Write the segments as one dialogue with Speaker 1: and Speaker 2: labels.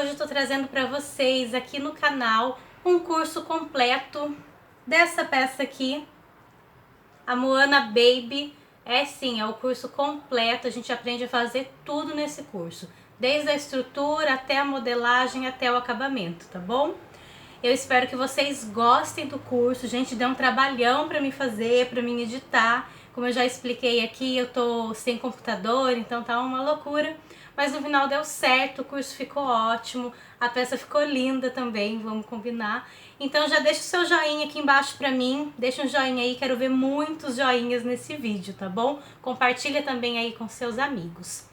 Speaker 1: hoje eu tô trazendo para vocês aqui no canal um curso completo dessa peça aqui, a Moana Baby. É o curso completo, a gente aprende a fazer tudo nesse curso, desde a estrutura até a modelagem, até o acabamento, tá bom? Eu espero que vocês gostem do curso, gente, deu um trabalhão para mim fazer, para mim editar. Como eu já expliquei aqui, eu tô sem computador, então tá uma loucura. Mas no final deu certo, o curso ficou ótimo, a peça ficou linda também, vamos combinar. Então já deixa o seu joinha aqui embaixo pra mim, deixa um joinha aí, quero ver muitos joinhas nesse vídeo, tá bom? Compartilha também aí com seus amigos.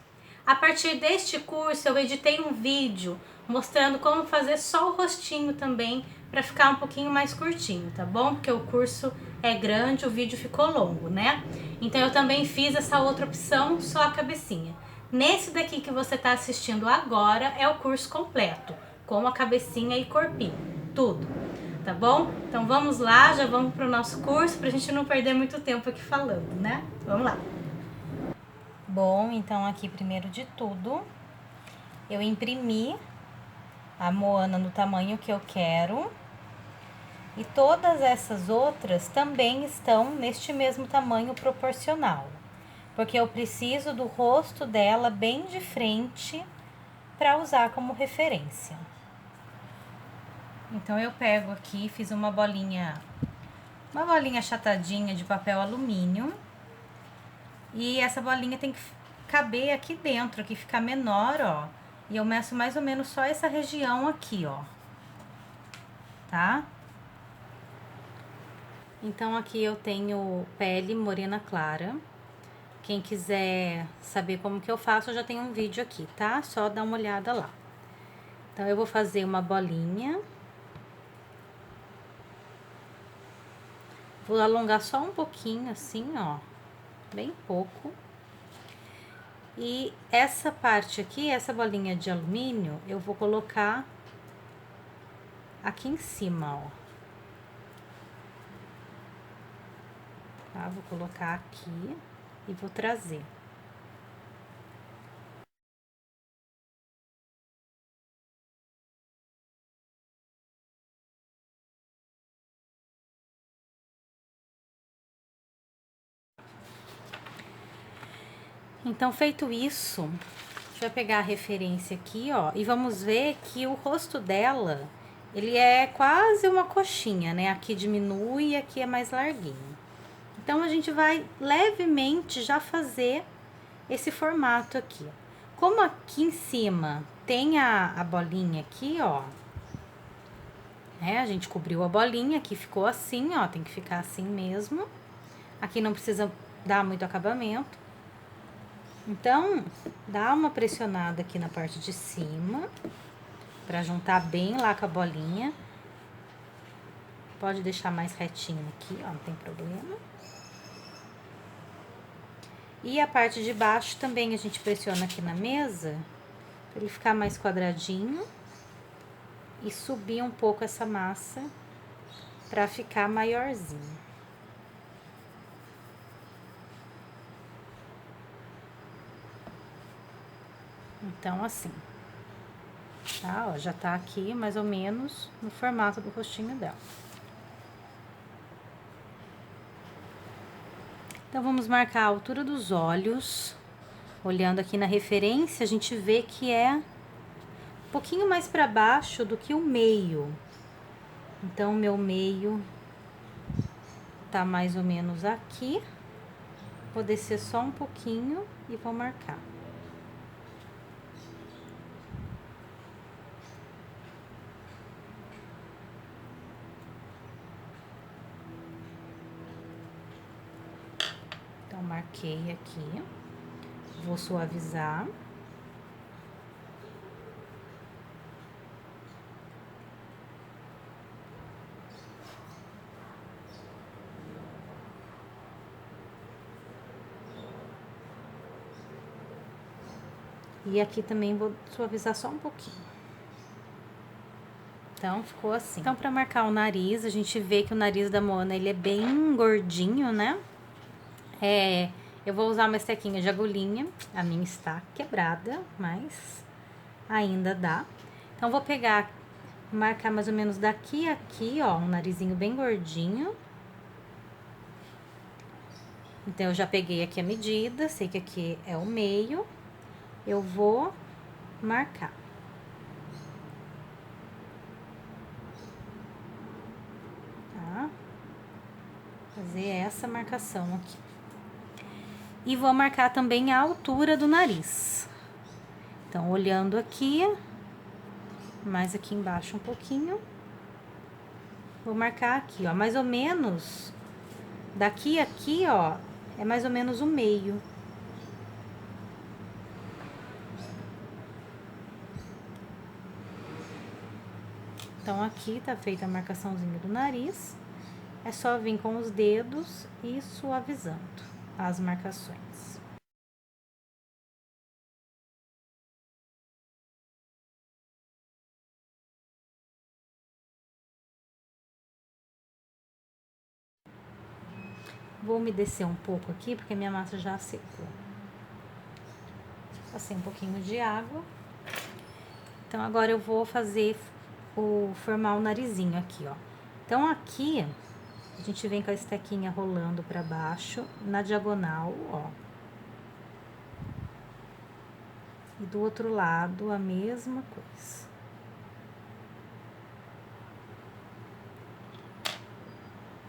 Speaker 1: A partir deste curso eu editei um vídeo mostrando como fazer só o rostinho também, para ficar um pouquinho mais curtinho, tá bom? Porque o curso é grande, o vídeo ficou longo, né? Então eu também fiz essa outra opção, só a cabecinha. Nesse daqui que você está assistindo agora é o curso completo, com a cabecinha e corpinho, tudo, tá bom? Então vamos lá, já vamos para o nosso curso, pra gente não perder muito tempo aqui falando, né? Vamos lá! Bom, então aqui primeiro de tudo, eu imprimi a Moana no tamanho que eu quero. E todas essas outras também estão neste mesmo tamanho proporcional. Porque eu preciso do rosto dela bem de frente para usar como referência. Então eu pego aqui, fiz uma bolinha achatadinha de papel alumínio. E essa bolinha tem que caber aqui dentro, aqui ficar menor, ó. E eu meço mais ou menos só essa região aqui, ó. Tá? Então aqui eu tenho pele morena clara. Quem quiser saber como que eu faço, eu já tenho um vídeo aqui, tá? Só dá uma olhada lá. Então eu vou fazer uma bolinha. Vou alongar só um pouquinho assim, ó. Bem pouco. E essa parte aqui, essa bolinha de alumínio, eu vou colocar aqui em cima, ó. Tá? Vou colocar aqui e vou trazer. Então, feito isso, a gente vai pegar a referência aqui, ó, e vamos ver que o rosto dela, ele é quase uma coxinha, né? Aqui diminui e aqui é mais larguinho. Então, a gente vai levemente já fazer esse formato aqui. Como aqui em cima tem a bolinha aqui, ó, né? A gente cobriu a bolinha, aqui ficou assim, ó, tem que ficar assim mesmo. Aqui não precisa dar muito acabamento. Então, dá uma pressionada aqui na parte de cima, pra juntar bem lá com a bolinha. Pode deixar mais retinho aqui, ó, não tem problema. E a parte de baixo também a gente pressiona aqui na mesa, pra ele ficar mais quadradinho. E subir um pouco essa massa, pra ficar maiorzinho. Então, assim, tá? Ó, já tá aqui mais ou menos no formato do rostinho dela. Então, vamos marcar a altura dos olhos. Olhando aqui na referência, a gente vê que é um pouquinho mais pra baixo do que o meio. Então, o meu meio tá mais ou menos aqui. Vou descer só um pouquinho e vou marcar. Então, marquei aqui, vou suavizar. E aqui também vou suavizar só um pouquinho. Então, ficou assim. Então, pra marcar o nariz, a gente vê que o nariz da Moana, ele é bem gordinho, né? Eu vou usar uma estequinha de agulhinha. A minha está quebrada, mas ainda dá. Então, vou pegar, marcar mais ou menos daqui a aqui, ó, um narizinho bem gordinho. Então, eu já peguei aqui a medida, sei que aqui é o meio. Eu vou marcar. Tá? Fazer essa marcação aqui. E vou marcar também a altura do nariz. Então, olhando aqui, mais aqui embaixo um pouquinho. Vou marcar aqui, ó, mais ou menos, daqui a aqui, ó, é mais ou menos o meio. Então, aqui tá feita a marcaçãozinha do nariz. É só vir com os dedos e suavizando as marcações. Vou umedecer um pouco aqui, porque minha massa já secou. Passei um pouquinho de água. Então, agora eu vou formar o narizinho aqui, ó. Então, aqui, a gente vem com a estequinha rolando pra baixo, na diagonal, ó. E do outro lado, a mesma coisa.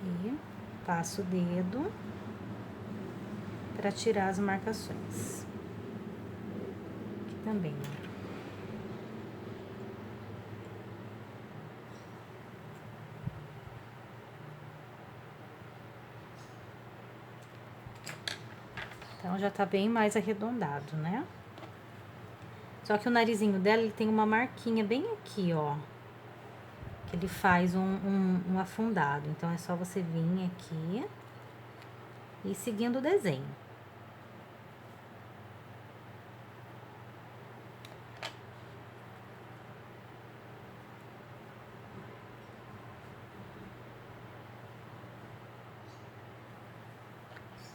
Speaker 1: E passo o dedo pra tirar as marcações. Aqui também, ó. Então, já tá bem mais arredondado, né? Só que o narizinho dela, ele tem uma marquinha bem aqui, ó. Que ele faz um afundado. Então, é só você vir aqui e ir seguindo o desenho.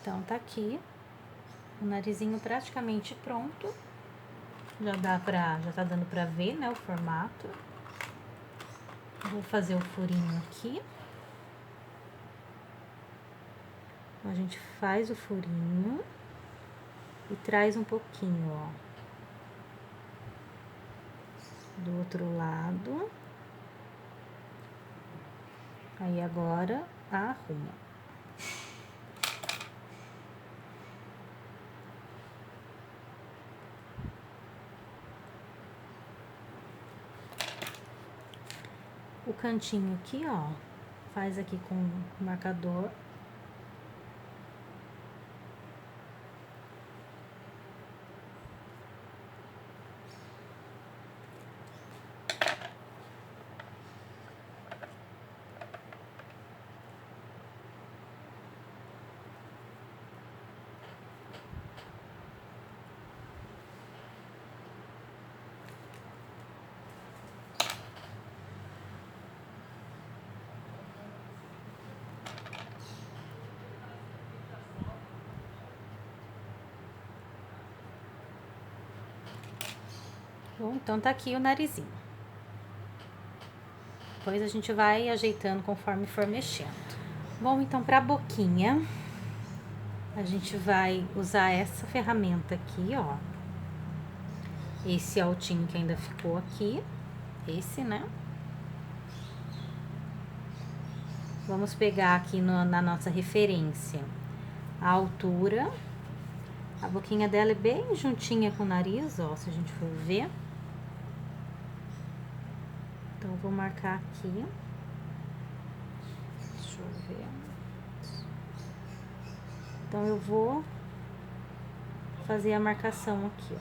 Speaker 1: Então, tá aqui o narizinho praticamente pronto. Já tá dando pra ver, né, o formato. Vou fazer o furinho aqui. A gente faz o furinho e traz um pouquinho, ó. Do outro lado. Aí, agora, arruma. O cantinho aqui, ó, faz aqui com o marcador. Bom, então tá aqui o narizinho. Depois a gente vai ajeitando conforme for mexendo. Bom, então pra boquinha, a gente vai usar essa ferramenta aqui, ó. Esse altinho que ainda ficou aqui. Esse, né? Vamos pegar aqui na nossa referência a altura. A boquinha dela é bem juntinha com o nariz, ó, se a gente for ver. Então, eu vou marcar aqui. Deixa eu ver. Então, eu vou fazer a marcação aqui, ó.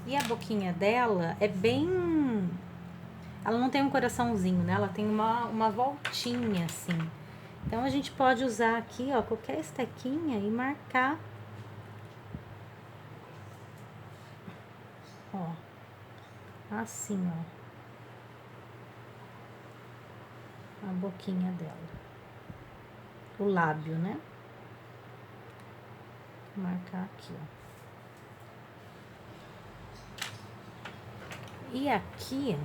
Speaker 1: E a boquinha dela é bem... Ela não tem um coraçãozinho, né? Ela tem uma voltinha, assim. Então, a gente pode usar aqui, ó, qualquer estequinha e marcar. Ó. Assim, ó. a boquinha dela. O lábio, né? Vou marcar aqui, ó. E aqui,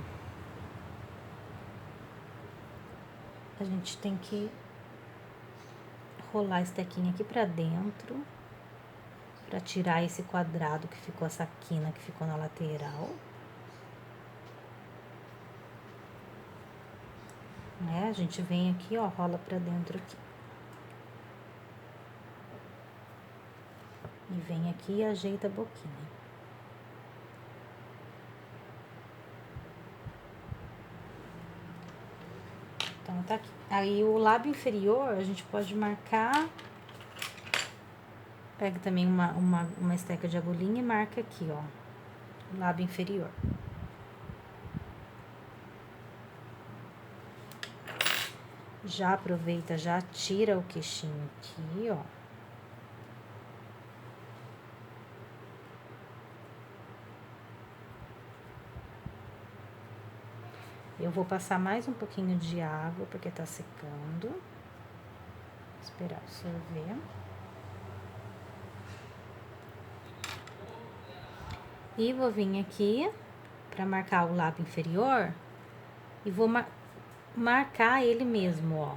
Speaker 1: a gente tem que rolar esse tequinho aqui pra dentro, pra tirar esse quadrado que ficou, essa quina que ficou na lateral. Né? A gente vem aqui, ó, rola pra dentro aqui. E vem aqui e ajeita a boquinha. Então, tá aqui. Aí, o lábio inferior, a gente pode marcar. Pega também uma esteca de agulhinha e marca aqui, ó. O lábio inferior. Já aproveita, já tira o queixinho aqui, ó. Eu vou passar mais um pouquinho de água, porque tá secando. Vou esperar absorver. E vou vir aqui pra marcar o lábio inferior e vou marcar ele mesmo, ó.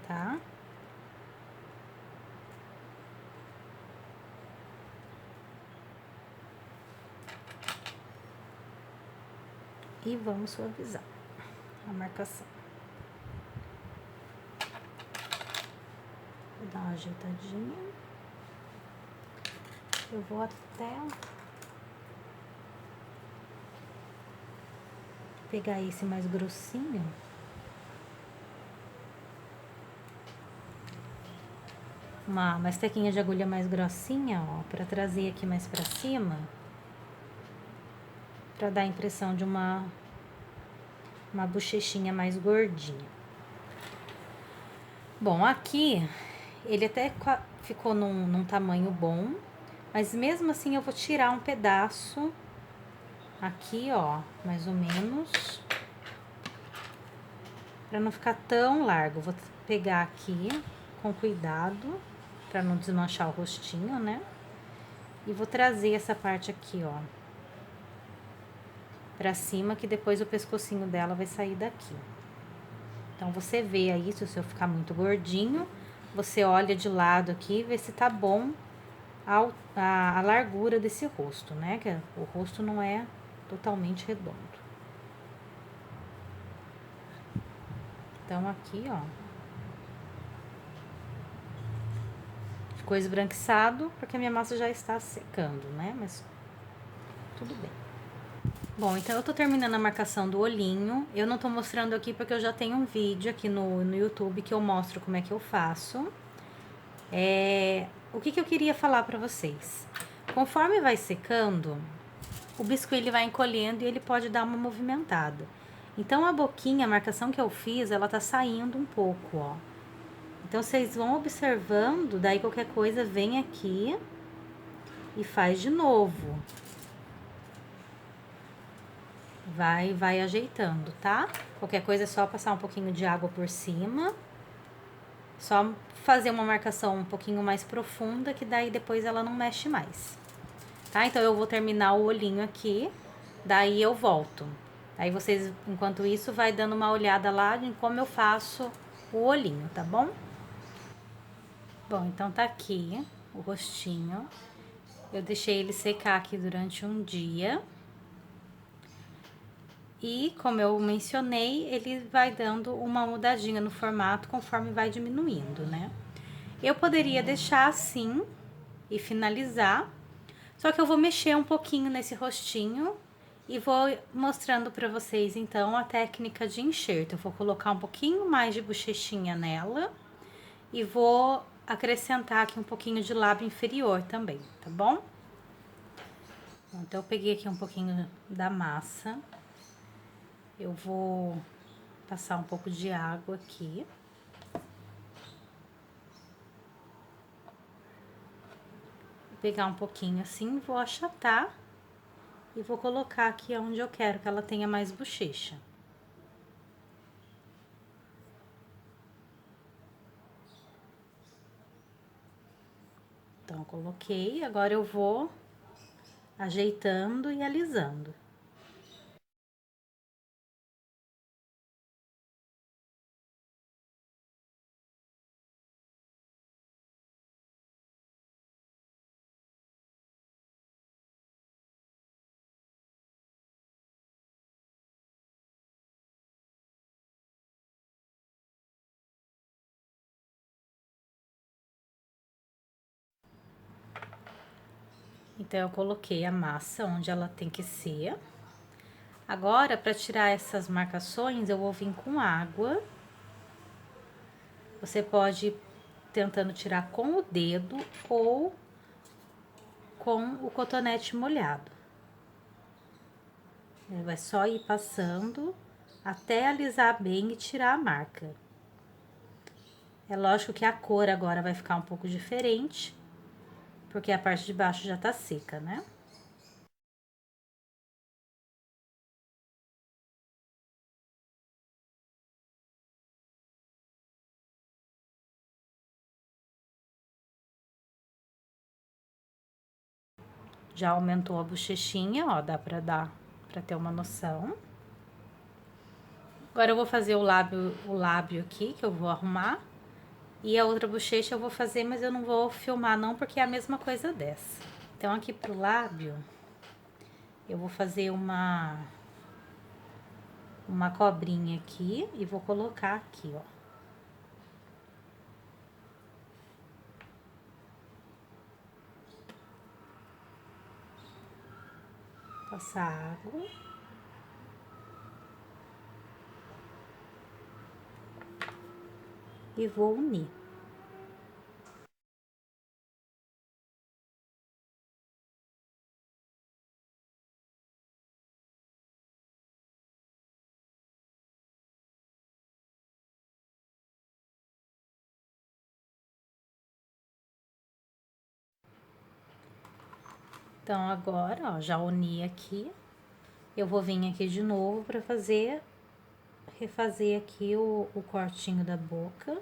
Speaker 1: Tá? E vamos suavizar a marcação. Vou dar uma ajeitadinha. Eu vou até pegar esse mais grossinho. Uma estequinha de agulha mais grossinha, ó, pra trazer aqui mais pra cima. Pra dar a impressão de uma bochechinha mais gordinha. Bom, aqui ele até ficou num tamanho bom, mas mesmo assim eu vou tirar um pedaço aqui, ó, mais ou menos, pra não ficar tão largo. Vou pegar aqui com cuidado, pra não desmanchar o rostinho, né? E vou trazer essa parte aqui, ó, pra cima, que depois o pescocinho dela vai sair daqui. Então, você vê aí, se o seu ficar muito gordinho, você olha de lado aqui e vê se tá bom a largura desse rosto, né? Que o rosto não é totalmente redondo. Então, aqui, ó. Ficou esbranquiçado, porque a minha massa já está secando, né? Mas tudo bem. Bom, então eu tô terminando a marcação do olhinho. Eu não tô mostrando aqui porque eu já tenho um vídeo aqui no YouTube que eu mostro como é que eu faço. O que eu queria falar pra vocês? Conforme vai secando, o biscuit ele vai encolhendo e ele pode dar uma movimentada. Então, a boquinha, a marcação que eu fiz, ela tá saindo um pouco, ó. Então, vocês vão observando, daí qualquer coisa vem aqui e faz de novo. Vai ajeitando, tá? Qualquer coisa é só passar um pouquinho de água por cima. Só fazer uma marcação um pouquinho mais profunda, que daí depois ela não mexe mais. Tá? Então, eu vou terminar o olhinho aqui, daí eu volto. Aí vocês, enquanto isso, vai dando uma olhada lá em como eu faço o olhinho, tá bom? Bom, então tá aqui o rostinho. Eu deixei ele secar aqui durante um dia. E, como eu mencionei, ele vai dando uma mudadinha no formato conforme vai diminuindo, né? Eu poderia deixar assim e finalizar, só que eu vou mexer um pouquinho nesse rostinho e vou mostrando pra vocês, então, a técnica de enxerto. Eu vou colocar um pouquinho mais de bochechinha nela e vou acrescentar aqui um pouquinho de lábio inferior também, tá bom? Então, eu peguei aqui um pouquinho da massa. Eu vou passar um pouco de água aqui. Vou pegar um pouquinho assim, vou achatar E vou colocar aqui onde eu quero que ela tenha mais bochecha. Então, coloquei, agora eu vou ajeitando e alisando. Então, eu coloquei a massa onde ela tem que ser. Agora, para tirar essas marcações, eu vou vir com água. Você pode ir tentando tirar com o dedo ou com o cotonete molhado. Vai só ir passando até alisar bem e tirar a marca. É lógico que a cor agora vai ficar um pouco diferente, porque a parte de baixo já tá seca, né? Já aumentou a bochechinha, ó, dá pra ter uma noção. Agora eu vou fazer o lábio aqui, que eu vou arrumar. E a outra bochecha eu vou fazer, mas eu não vou filmar não, porque é a mesma coisa dessa. Então, aqui pro lábio, eu vou fazer uma cobrinha aqui e vou colocar aqui, ó. Passar água. E vou unir. Então, agora, ó, já uni aqui. Eu vou vir aqui de novo pra refazer aqui o cortinho da boca.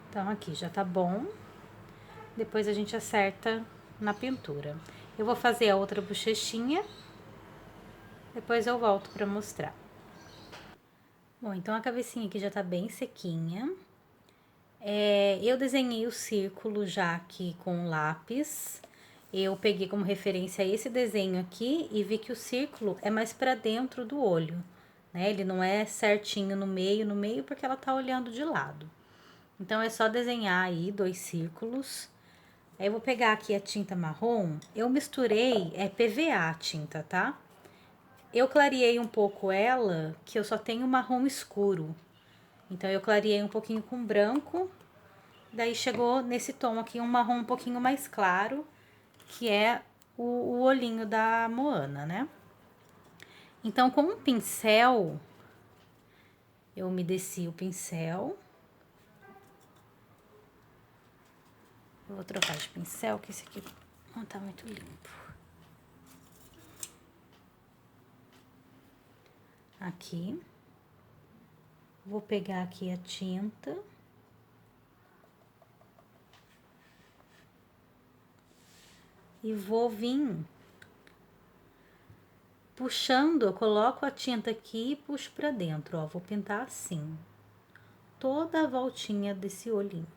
Speaker 1: Então, aqui já tá bom. Depois a gente acerta na pintura. Eu vou fazer a outra bochechinha, depois eu volto pra mostrar. Bom, então a cabecinha aqui já tá bem sequinha. Eu desenhei o círculo já aqui com lápis. Eu peguei como referência esse desenho aqui e vi que o círculo é mais pra dentro do olho, né? Ele não é certinho no meio, porque ela tá olhando de lado. Então, é só desenhar aí 2 círculos. Aí, eu vou pegar aqui a tinta marrom. Eu misturei, PVA a tinta, tá? Eu clareei um pouco ela, que eu só tenho marrom escuro. Então, eu clareei um pouquinho com branco. Daí, chegou nesse tom aqui, um marrom um pouquinho mais claro, que é o olhinho da Moana, né? Então, com um pincel, eu umedeci o pincel. Eu vou trocar de pincel, que esse aqui não tá muito limpo. Aqui. Vou pegar aqui a tinta. E vou vir puxando, eu coloco a tinta aqui e puxo pra dentro, ó. Vou pintar assim. Toda a voltinha desse olhinho.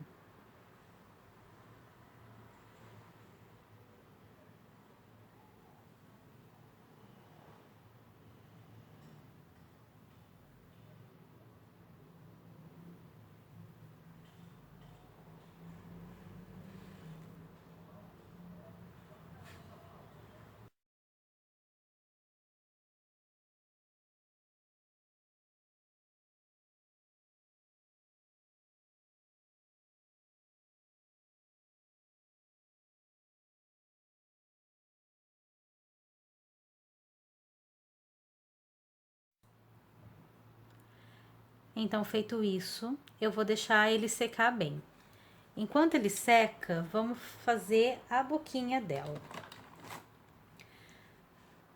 Speaker 1: Então, feito isso, eu vou deixar ele secar bem. Enquanto ele seca, vamos fazer a boquinha dela.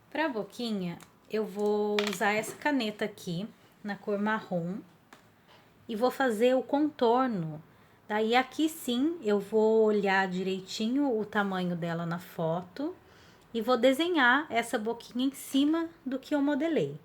Speaker 1: Para a boquinha, eu vou usar essa caneta aqui, na cor marrom, e vou fazer o contorno. Daí, aqui sim, eu vou olhar direitinho o tamanho dela na foto e vou desenhar essa boquinha em cima do que eu modelei.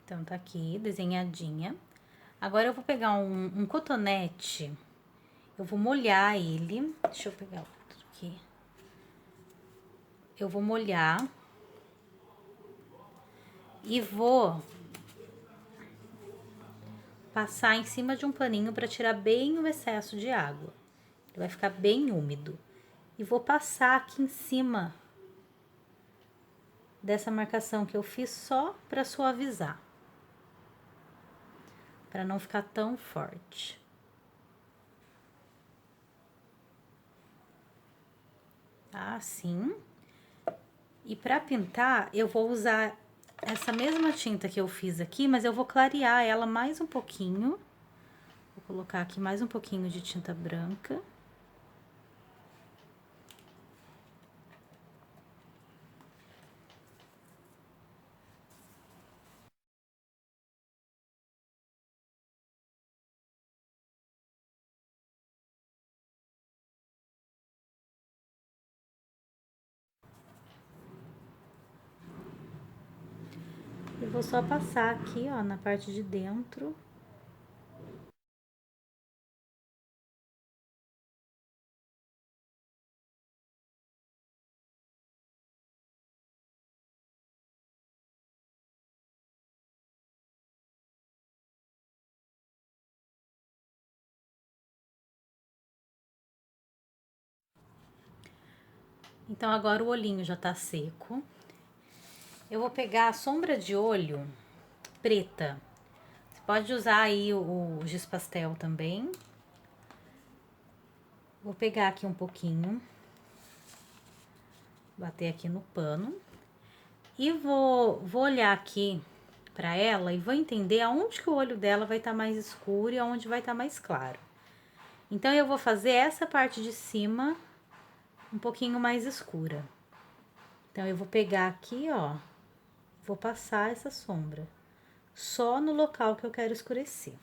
Speaker 1: Então, tá aqui, desenhadinha. Agora, eu vou pegar um cotonete, eu vou molhar ele. Deixa eu pegar outro aqui. Eu vou molhar e vou passar em cima de um paninho para tirar bem o excesso de água. Ele vai ficar bem úmido. E vou passar aqui em cima dessa marcação que eu fiz só para suavizar. Para não ficar tão forte. Assim. E para pintar, eu vou usar essa mesma tinta que eu fiz aqui, mas eu vou clarear ela mais um pouquinho. Vou colocar aqui mais um pouquinho de tinta branca. E vou só passar aqui, ó, na parte de dentro. Então, agora o olhinho já tá seco. Eu vou pegar a sombra de olho preta. Você pode usar aí o giz pastel também. Vou pegar aqui um pouquinho. Bater aqui no pano. E vou olhar aqui pra ela e vou entender aonde que o olho dela vai estar mais escuro e aonde vai estar mais claro. Então, eu vou fazer essa parte de cima um pouquinho mais escura. Então, eu vou pegar aqui, ó, vou passar essa sombra só no local que eu quero escurecer.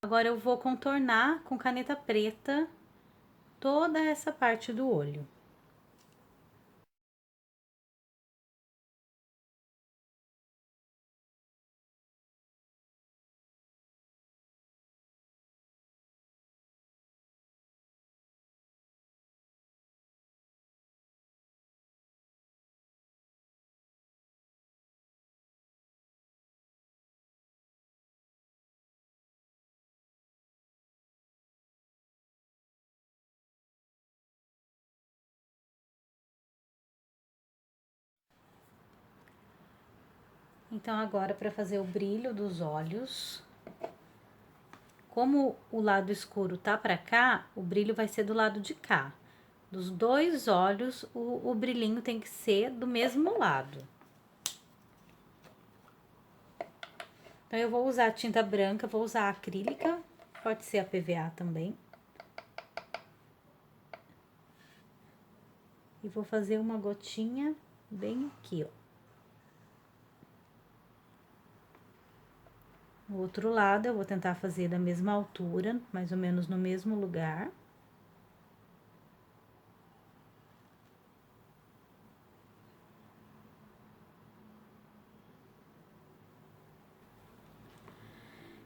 Speaker 1: Agora, eu vou contornar com caneta preta toda essa parte do olho. Então, agora, para fazer o brilho dos olhos, como o lado escuro tá para cá, o brilho vai ser do lado de cá. Dos dois olhos, o brilhinho tem que ser do mesmo lado. Então, eu vou usar tinta branca, vou usar acrílica, pode ser a PVA também. E vou fazer uma gotinha bem aqui, ó. O outro lado eu vou tentar fazer da mesma altura, mais ou menos no mesmo lugar.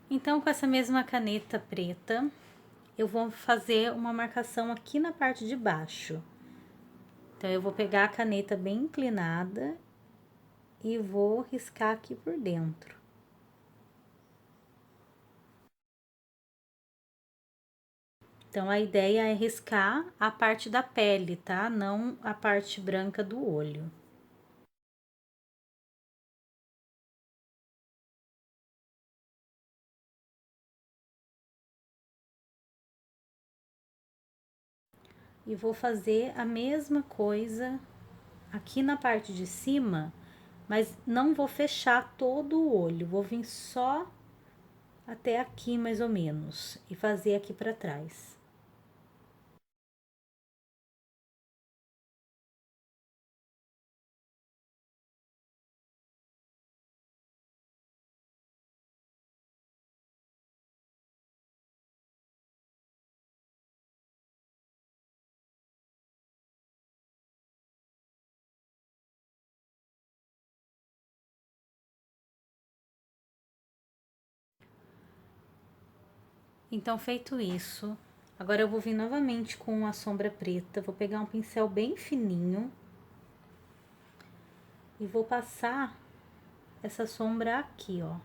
Speaker 1: Então, com essa mesma caneta preta, eu vou fazer uma marcação aqui na parte de baixo. Então, eu vou pegar a caneta bem inclinada e vou riscar aqui por dentro. Então, a ideia é riscar a parte da pele, tá? Não a parte branca do olho. E vou fazer a mesma coisa aqui na parte de cima, mas não vou fechar todo o olho, vou vir só até aqui mais ou menos e fazer aqui para trás. Então, feito isso, agora eu vou vir novamente com a sombra preta, vou pegar um pincel bem fininho e vou passar essa sombra aqui, ó,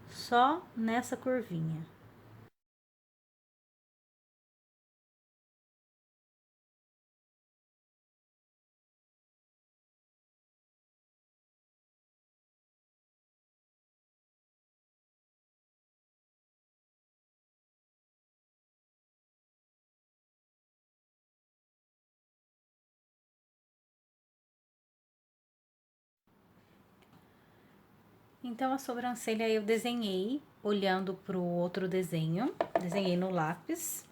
Speaker 1: só nessa curvinha. Então, a sobrancelha eu desenhei olhando pro outro desenho, desenhei no lápis.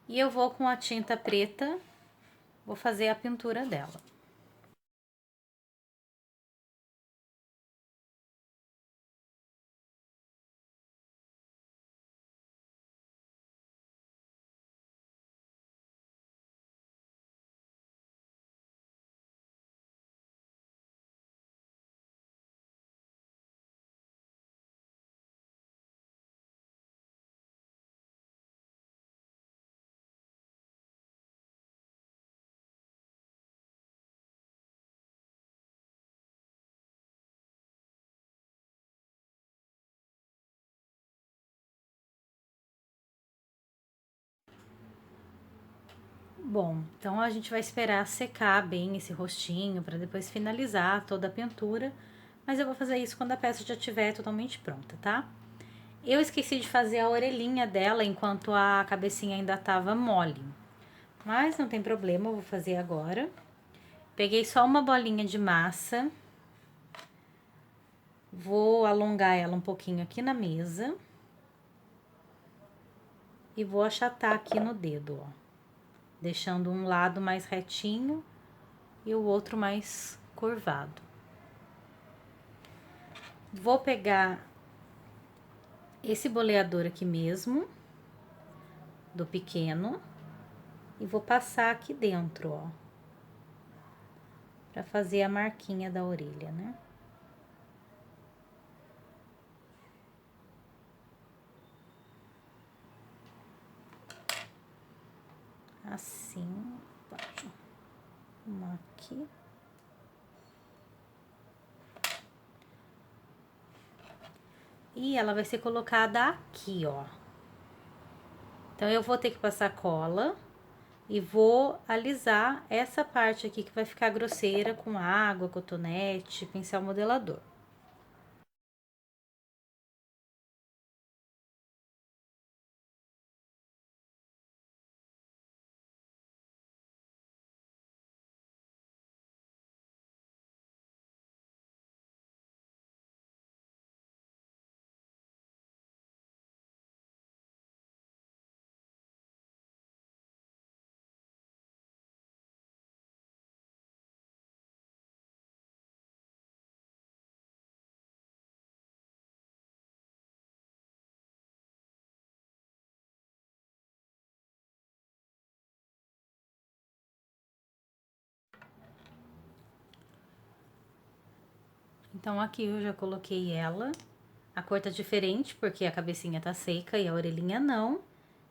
Speaker 1: E eu vou com a tinta preta, vou fazer a pintura dela. Bom, então a gente vai esperar secar bem esse rostinho para depois finalizar toda a pintura, mas eu vou fazer isso quando a peça já estiver totalmente pronta, tá? Eu esqueci de fazer a orelhinha dela enquanto a cabecinha ainda tava mole, mas não tem problema, eu vou fazer agora. Peguei só uma bolinha de massa, vou alongar ela um pouquinho aqui na mesa e vou achatar aqui no dedo, ó, deixando um lado mais retinho e o outro mais curvado. Vou pegar esse boleador aqui mesmo, do pequeno, e vou passar aqui dentro, ó, pra fazer a marquinha da orelha, né? Assim, pode arrumar aqui. E ela vai ser colocada aqui, ó. Então, eu vou ter que passar cola e vou alisar essa parte aqui que vai ficar grosseira com água, cotonete, pincel modelador. Então, aqui eu já coloquei ela. A cor tá diferente, porque a cabecinha tá seca e a orelhinha não.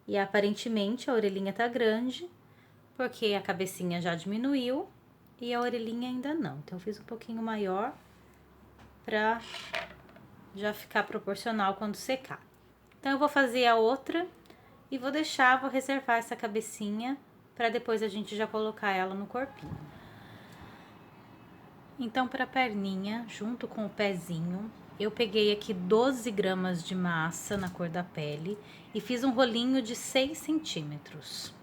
Speaker 1: E aparentemente a orelhinha tá grande, porque a cabecinha já diminuiu e a orelhinha ainda não. Então, eu fiz um pouquinho maior pra já ficar proporcional quando secar. Então, eu vou fazer a outra e vou reservar essa cabecinha pra depois a gente já colocar ela no corpinho. Então, pra perninha, junto com o pezinho, eu peguei aqui 12 gramas de massa na cor da pele e fiz um rolinho de 6 centímetros.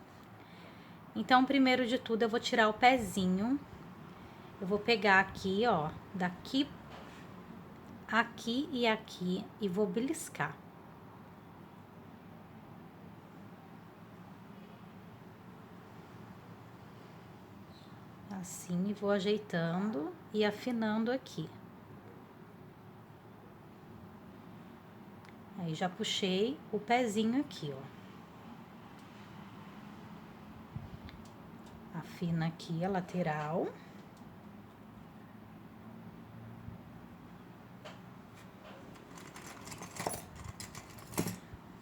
Speaker 1: Então, primeiro de tudo, eu vou tirar o pezinho. Eu vou pegar aqui, ó, daqui, aqui e vou beliscar. Assim, e vou ajeitando e afinando aqui. Aí, já puxei o pezinho aqui, ó. Afina aqui a lateral.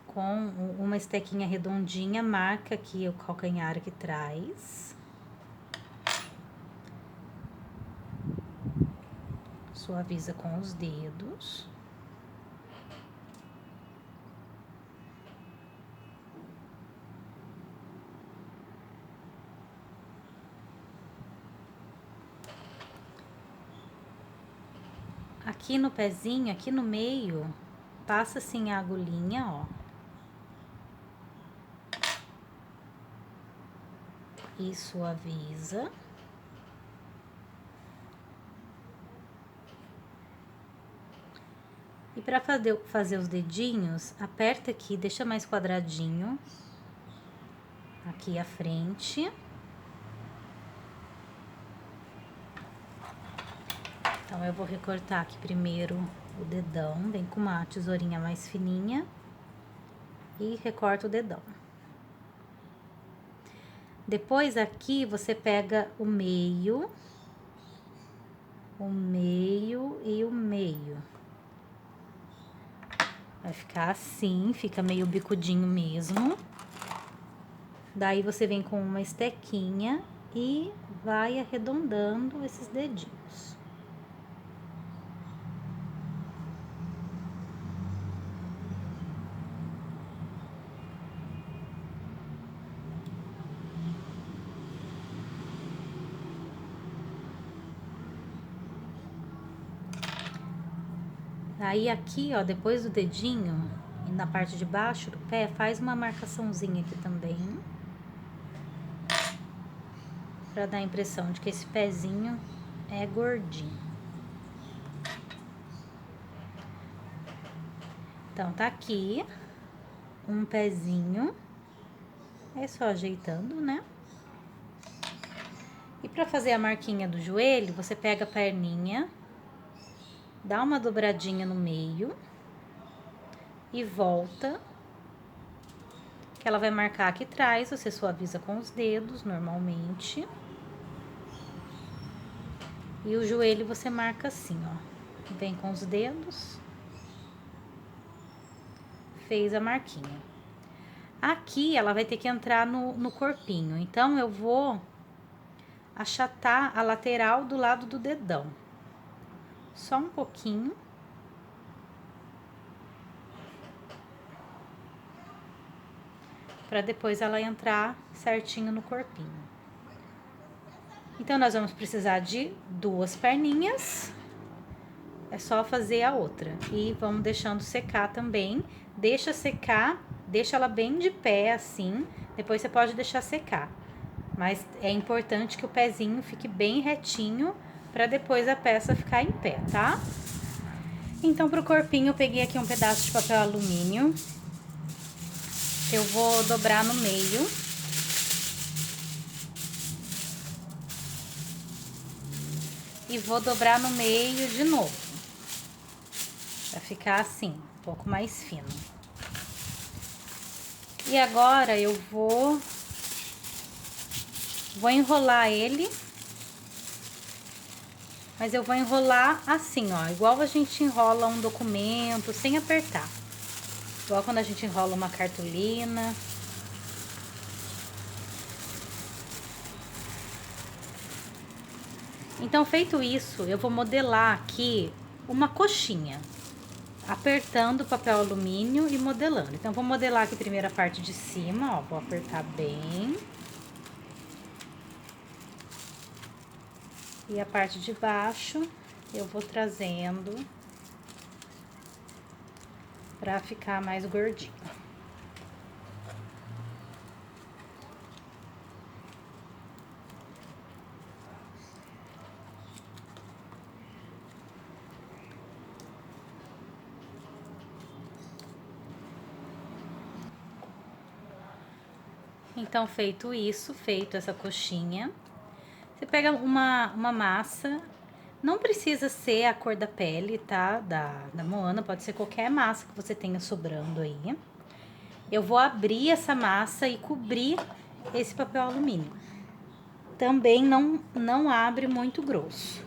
Speaker 1: Com uma estequinha redondinha, marca aqui o calcanhar aqui atrás. Suaviza com os dedos. Aqui no pezinho, aqui no meio, passa assim a agulhinha, ó. E suaviza. E pra fazer os dedinhos, aperta aqui, deixa mais quadradinho. Aqui à frente. Então, eu vou recortar aqui primeiro o dedão, vem com uma tesourinha mais fininha. E recorta o dedão. Depois, aqui, você pega o meio e o meio. Vai ficar assim, fica meio bicudinho mesmo. Daí, você vem com uma estequinha e vai arredondando esses dedinhos. Aí, aqui, ó, depois do dedinho, e na parte de baixo do pé, faz uma marcaçãozinha aqui também. Pra dar a impressão de que esse pezinho é gordinho. Então, tá aqui um pezinho. É só ajeitando, né? E pra fazer a marquinha do joelho, você pega a perninha, dá uma dobradinha no meio e volta, que ela vai marcar aqui atrás. Você suaviza com os dedos, normalmente. E o joelho você marca assim, ó. Vem com os dedos. Fez a marquinha. Aqui, ela vai ter que entrar no corpinho. Então, eu vou achatar a lateral do lado do dedão. Só um pouquinho. Pra depois ela entrar certinho no corpinho. Então, nós vamos precisar de 2 perninhas. É só fazer a outra. E vamos deixando secar também. Deixa secar, deixa ela bem de pé, assim. Depois você pode deixar secar. Mas é importante que o pezinho fique bem retinho pra depois a peça ficar em pé, tá? Então, pro corpinho, eu peguei aqui um pedaço de papel alumínio. Eu vou dobrar no meio. E vou dobrar no meio de novo. Pra ficar assim, um pouco mais fino. E agora eu vou enrolar ele Mas eu vou enrolar assim, ó, igual a gente enrola um documento, sem apertar. Igual quando a gente enrola uma cartolina. Então, feito isso, eu vou modelar aqui uma coxinha, apertando o papel alumínio e modelando. Então, vou modelar aqui primeiro a parte de cima, ó, vou apertar bem. E a parte de baixo, eu vou trazendo pra ficar mais gordinho. Então, feito isso, feito essa coxinha, você pega uma massa, não precisa ser a cor da pele, tá? Da Moana, pode ser qualquer massa que você tenha sobrando aí. Eu vou abrir essa massa e cobrir esse papel alumínio. Também não abre muito grosso.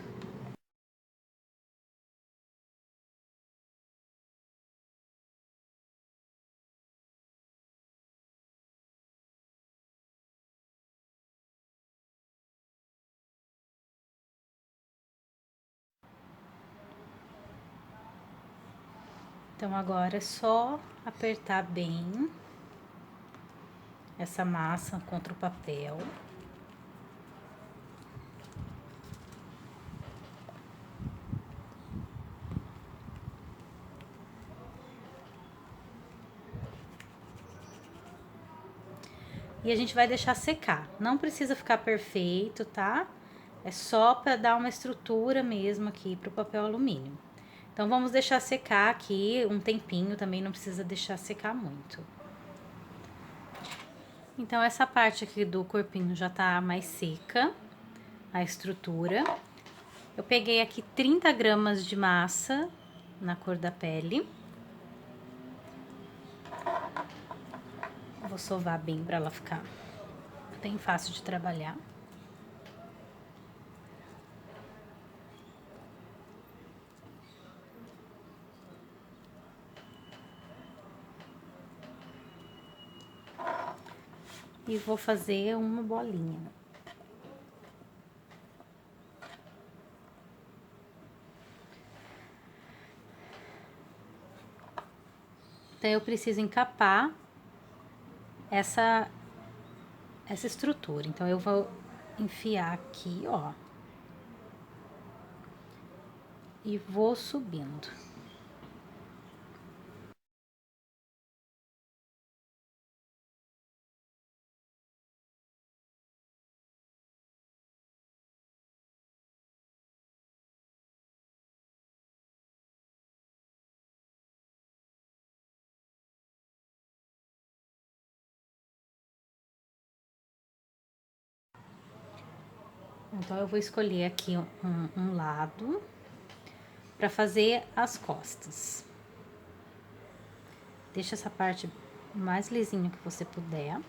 Speaker 1: Então, agora é só apertar bem essa massa contra o papel. E a gente vai deixar secar. Não precisa ficar perfeito, tá? É só para dar uma estrutura mesmo aqui pro papel alumínio. Então, vamos deixar secar aqui um tempinho, também não precisa deixar secar muito. Então, essa parte aqui do corpinho já tá mais seca, a estrutura. Eu peguei aqui 30 gramas de massa na cor da pele. Vou sovar bem pra ela ficar bem fácil de trabalhar. E vou fazer uma bolinha. Então, eu preciso encapar essa estrutura. Então, eu vou enfiar aqui, ó. E vou subindo. Então, eu vou escolher aqui um lado para fazer as costas. Deixa essa parte o mais lisinho que você puder.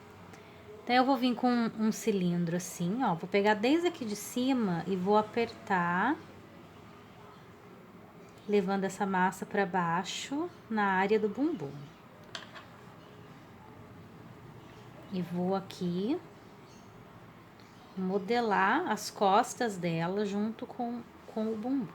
Speaker 1: Então, eu vou vir com um cilindro assim, ó. Vou pegar desde aqui de cima e vou apertar, levando essa massa para baixo na área do bumbum. E vou aqui modelar as costas dela junto com o bumbum.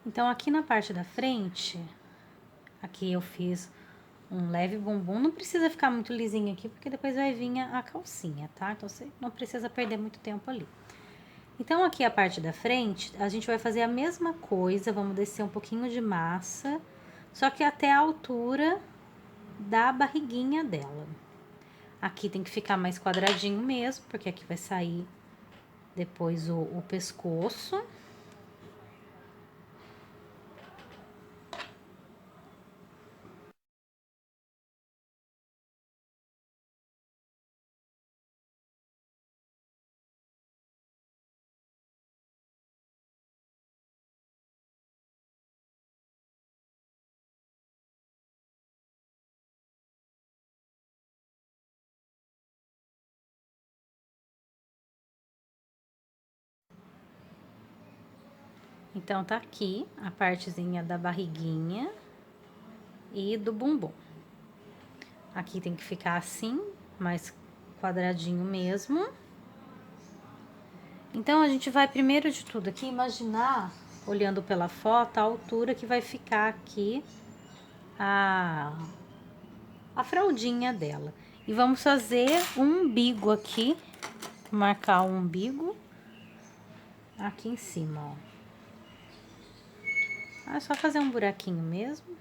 Speaker 1: Então, aqui na parte da frente, aqui eu fiz um leve bumbum. Não precisa ficar muito lisinho aqui, porque depois vai vir a calcinha, tá? Então, você não precisa perder muito tempo ali. Então, aqui a parte da frente, a gente vai fazer a mesma coisa. Vamos descer um pouquinho de massa, só que até a altura da barriguinha dela. Aqui tem que ficar mais quadradinho mesmo, porque aqui vai sair depois o pescoço. Então, tá aqui a partezinha da barriguinha e do bumbum. Aqui tem que ficar assim, mais quadradinho mesmo. Então, a gente vai, primeiro de tudo aqui, imaginar, olhando pela foto, a altura que vai ficar aqui a fraldinha dela. E vamos fazer um umbigo aqui, marcar o umbigo aqui em cima, ó. É só fazer um buraquinho mesmo.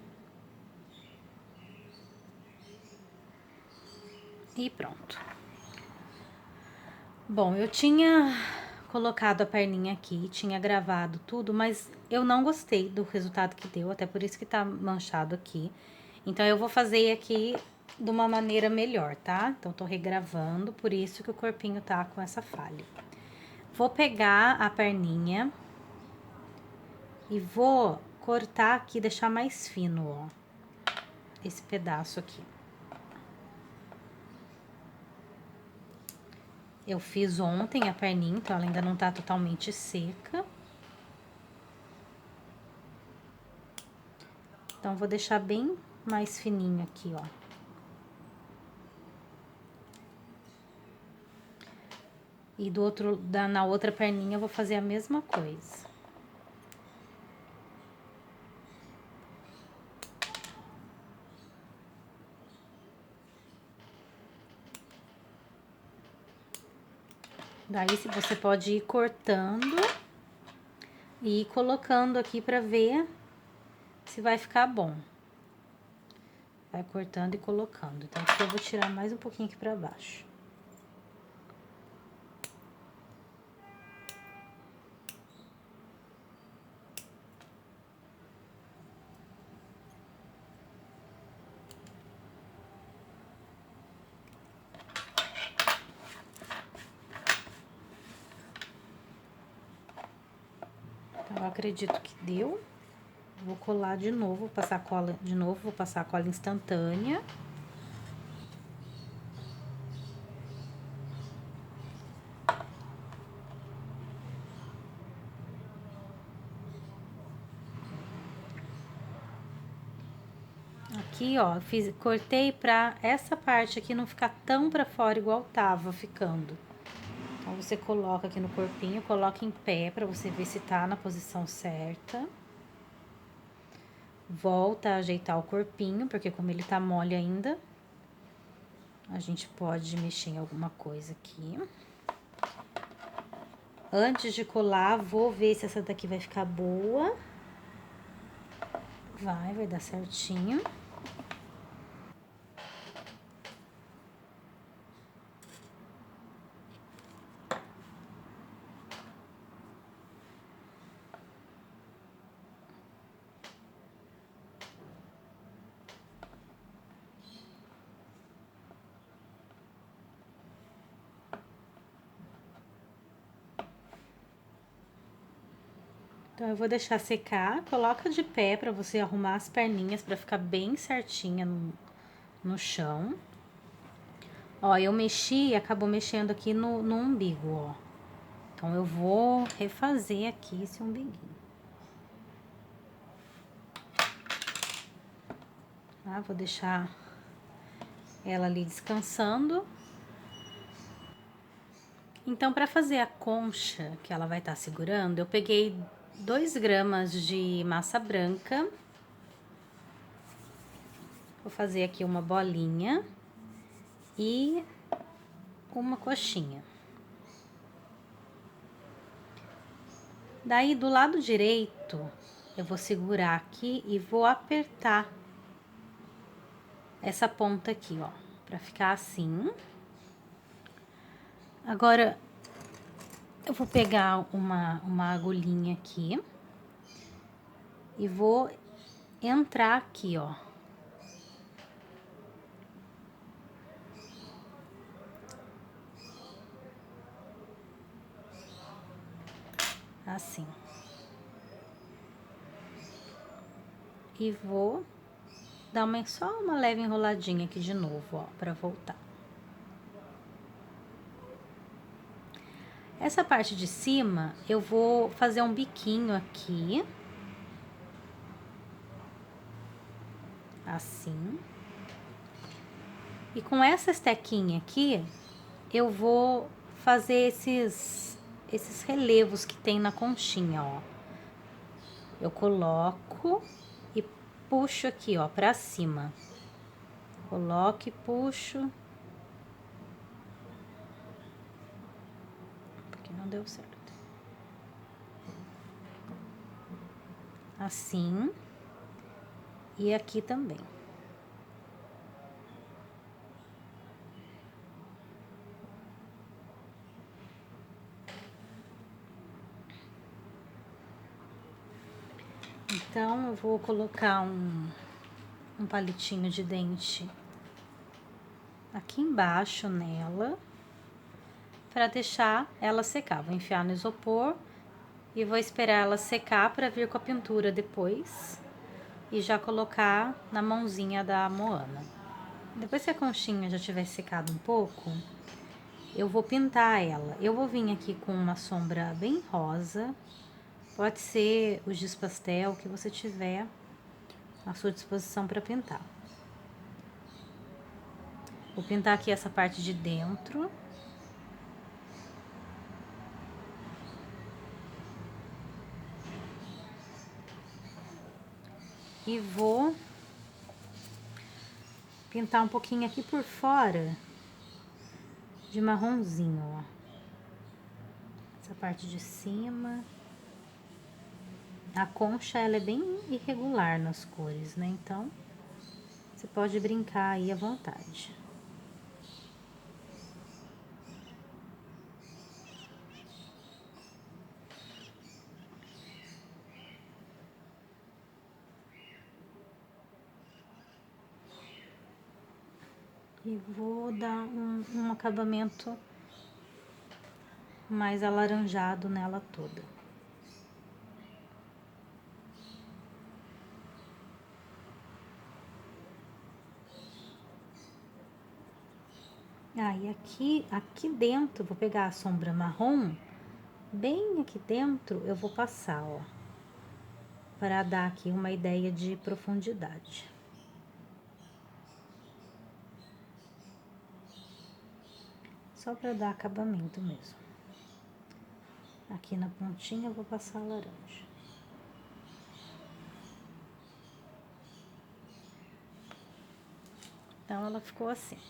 Speaker 1: E pronto. Bom, eu tinha colocado a perninha aqui, tinha gravado tudo, mas eu não gostei do resultado que deu, até por isso que tá manchado aqui. Então, eu vou fazer aqui de uma maneira melhor, tá? Então, tô regravando, por isso que o corpinho tá com essa falha. Vou pegar a perninha e vou cortar aqui, deixar mais fino, ó, esse pedaço aqui. Eu fiz ontem a perninha, então ela ainda não tá totalmente seca. Então, vou deixar bem mais fininho aqui, ó. E do outro, na outra perninha, eu vou fazer a mesma coisa. Daí, se você pode ir cortando e ir colocando aqui pra ver se vai ficar bom. Vai cortando e colocando. Então, aqui eu vou tirar mais um pouquinho aqui pra baixo. Então, eu acredito que deu. Vou colar de novo, passar cola de novo, vou passar a cola instantânea. Aqui, ó, cortei pra essa parte aqui não ficar tão pra fora igual tava ficando. Então, você coloca aqui no corpinho, coloca em pé pra você ver se tá na posição certa. Volta a ajeitar o corpinho, porque como ele tá mole ainda, a gente pode mexer em alguma coisa aqui. Antes de colar, vou ver se essa daqui vai ficar boa. Vai dar certinho. Então, eu vou deixar secar, coloca de pé pra você arrumar as perninhas pra ficar bem certinha no chão. Ó, eu mexi e acabou mexendo aqui no umbigo, ó. Então, eu vou refazer aqui esse umbiguinho. Tá? Vou deixar ela ali descansando. Então, pra fazer a concha que ela vai estar segurando, eu peguei 2 gramas de massa branca. Vou fazer aqui uma bolinha e uma coxinha. Daí, do lado direito, eu vou segurar aqui e vou apertar essa ponta aqui, ó, pra ficar assim. Agora, eu vou pegar uma agulhinha aqui e vou entrar aqui, ó. Assim. E vou dar só uma leve enroladinha aqui de novo, ó, pra voltar. Essa parte de cima, eu vou fazer um biquinho aqui. Assim. E com essa estequinha aqui, eu vou fazer esses relevos que tem na conchinha, ó. Eu coloco e puxo aqui, ó, pra cima. Coloco e puxo. Porque não deu certo. Assim. E aqui também. Então, eu vou colocar um palitinho de dente aqui embaixo nela, para deixar ela secar. Vou enfiar no isopor e vou esperar ela secar para vir com a pintura depois e já colocar na mãozinha da Moana. Depois que a conchinha já tiver secado um pouco, eu vou pintar ela. Eu vou vir aqui com uma sombra bem rosa, pode ser o giz pastel que você tiver à sua disposição para pintar. Vou pintar aqui essa parte de dentro. E vou pintar um pouquinho aqui por fora de marronzinho, ó. Essa parte de cima. A concha, ela é bem irregular nas cores, né? Então, você pode brincar aí à vontade. E vou dar um acabamento mais alaranjado nela toda. Ah, e aqui dentro, vou pegar a sombra marrom, bem aqui dentro eu vou passar, ó, para dar aqui uma ideia de profundidade. Só para dar acabamento mesmo. Aqui na pontinha eu vou passar laranja. Então, ela ficou assim.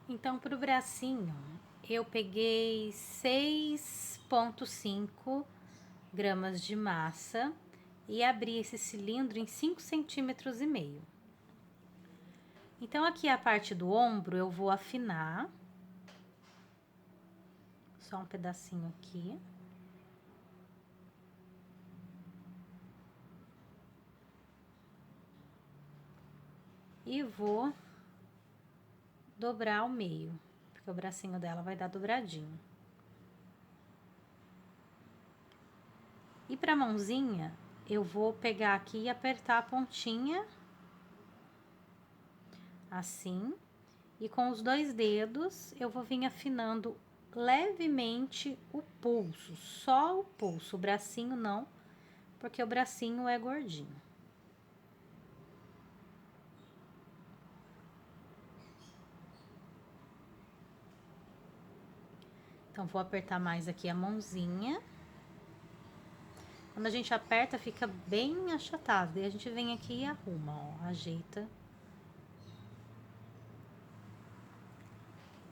Speaker 1: Então, pro bracinho, eu peguei 6,5 gramas de massa e abri esse cilindro em 5,5 centímetros. Então, aqui a parte do ombro eu vou afinar. Só um pedacinho aqui. E vou dobrar ao meio, porque o bracinho dela vai dar dobradinho. E pra mãozinha, eu vou pegar aqui e apertar a pontinha, assim. E com os 2 dedos, eu vou vir afinando levemente o pulso, só o pulso, o bracinho não, porque o bracinho é gordinho. Então, vou apertar mais aqui a mãozinha. Quando a gente aperta, fica bem achatado. E a gente vem aqui e arruma, ó, ajeita.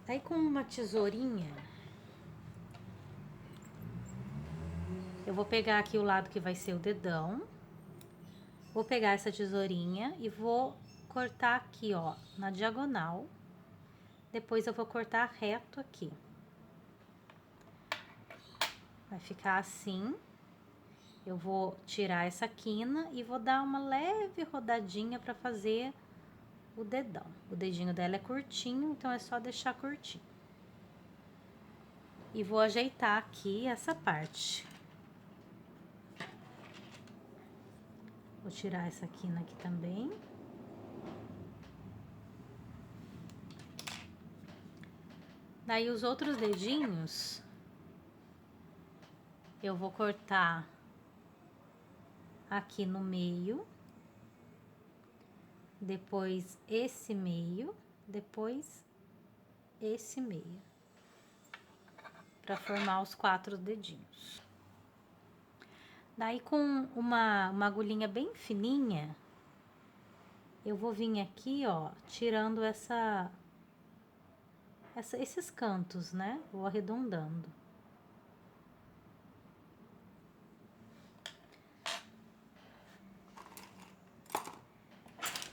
Speaker 1: Aí, com uma tesourinha, eu vou pegar aqui o lado que vai ser o dedão. Vou pegar essa tesourinha e vou cortar aqui, ó, na diagonal. Depois eu vou cortar reto aqui. Vai ficar assim. Eu vou tirar essa quina e vou dar uma leve rodadinha pra fazer o dedão. O dedinho dela é curtinho, então é só deixar curtinho. E vou ajeitar aqui essa parte. Vou tirar essa quina aqui também. Daí os outros dedinhos eu vou cortar aqui no meio, depois esse meio, depois esse meio, para formar os 4 dedinhos. Daí com uma agulhinha bem fininha, eu vou vir aqui, ó, tirando esses cantos, né? Vou arredondando.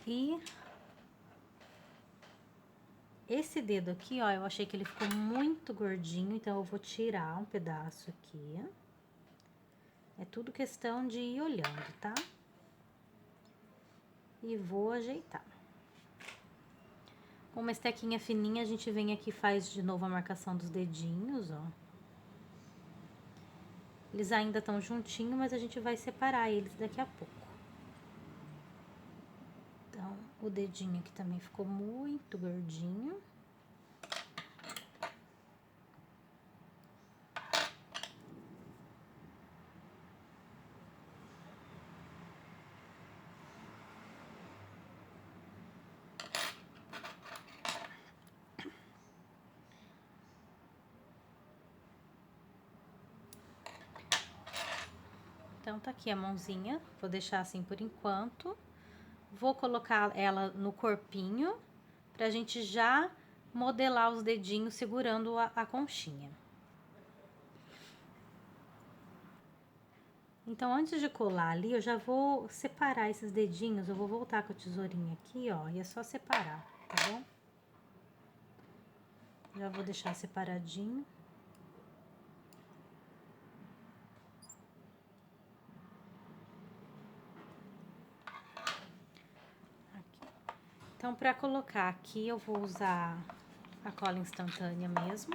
Speaker 1: E esse dedo aqui, ó, eu achei que ele ficou muito gordinho, então eu vou tirar um pedaço aqui. É tudo questão de ir olhando, tá? E vou ajeitar. Com uma estequinha fininha, a gente vem aqui e faz de novo a marcação dos dedinhos, ó. Eles ainda estão juntinhos, mas a gente vai separar eles daqui a pouco. Então, o dedinho aqui também ficou muito gordinho. Então, tá aqui a mãozinha, vou deixar assim por enquanto. Vou colocar ela no corpinho, pra gente já modelar os dedinhos segurando a conchinha. Então, antes de colar ali, eu já vou separar esses dedinhos, eu vou voltar com a tesourinha aqui, ó, e é só separar, tá bom? Já vou deixar separadinho. Então, para colocar aqui, eu vou usar a cola instantânea mesmo.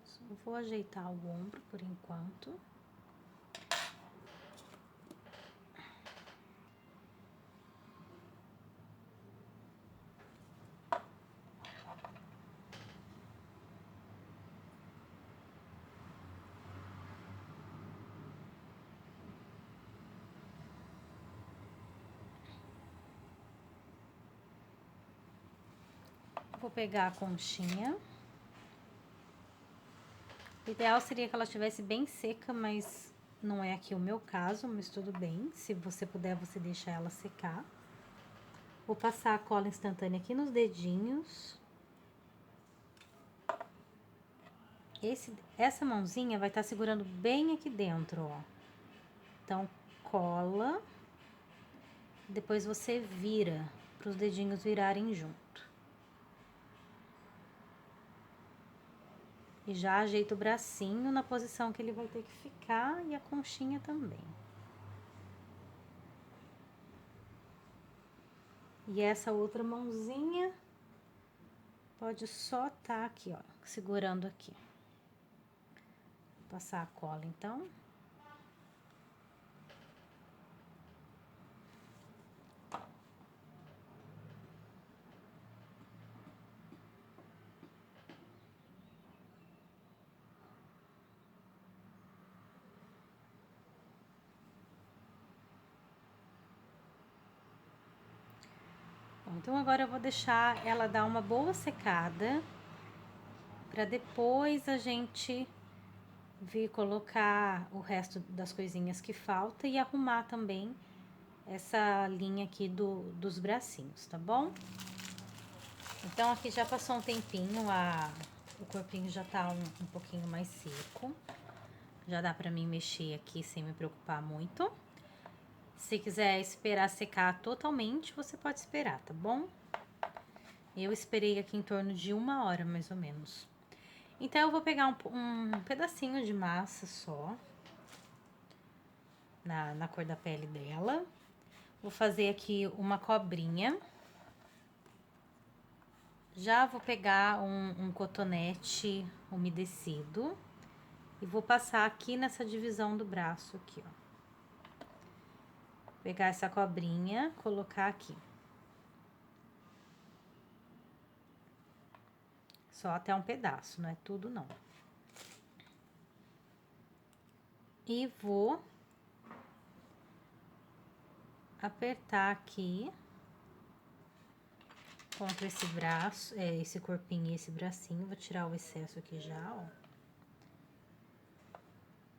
Speaker 1: Só vou ajeitar o ombro por enquanto. Vou pegar a conchinha. O ideal seria que ela estivesse bem seca, mas não é aqui o meu caso, mas tudo bem. Se você puder, você deixa ela secar. Vou passar a cola instantânea aqui nos dedinhos. Essa mãozinha vai estar segurando bem aqui dentro, ó. Então, cola. Depois você vira, para os dedinhos virarem junto. E já ajeita o bracinho na posição que ele vai ter que ficar e a conchinha também. E essa outra mãozinha pode só tá aqui, ó, segurando aqui. Vou passar a cola, então. Bom, então agora eu vou deixar ela dar uma boa secada, para depois a gente vir colocar o resto das coisinhas que falta e arrumar também essa linha aqui dos bracinhos, tá bom? Então, aqui já passou um tempinho, o corpinho já tá um pouquinho mais seco. Já dá pra mim mexer aqui sem me preocupar muito. Se quiser esperar secar totalmente, você pode esperar, tá bom? Eu esperei aqui em torno de 1 hora, mais ou menos. Então, eu vou pegar um pedacinho de massa só. na cor da pele dela. Vou fazer aqui uma cobrinha. Já vou pegar um cotonete umedecido e vou passar aqui nessa divisão do braço aqui, ó. Pegar essa cobrinha, colocar aqui. Só até um pedaço, não é tudo não. E vou apertar aqui contra esse braço, esse corpinho e esse bracinho. Vou tirar o excesso aqui já, ó.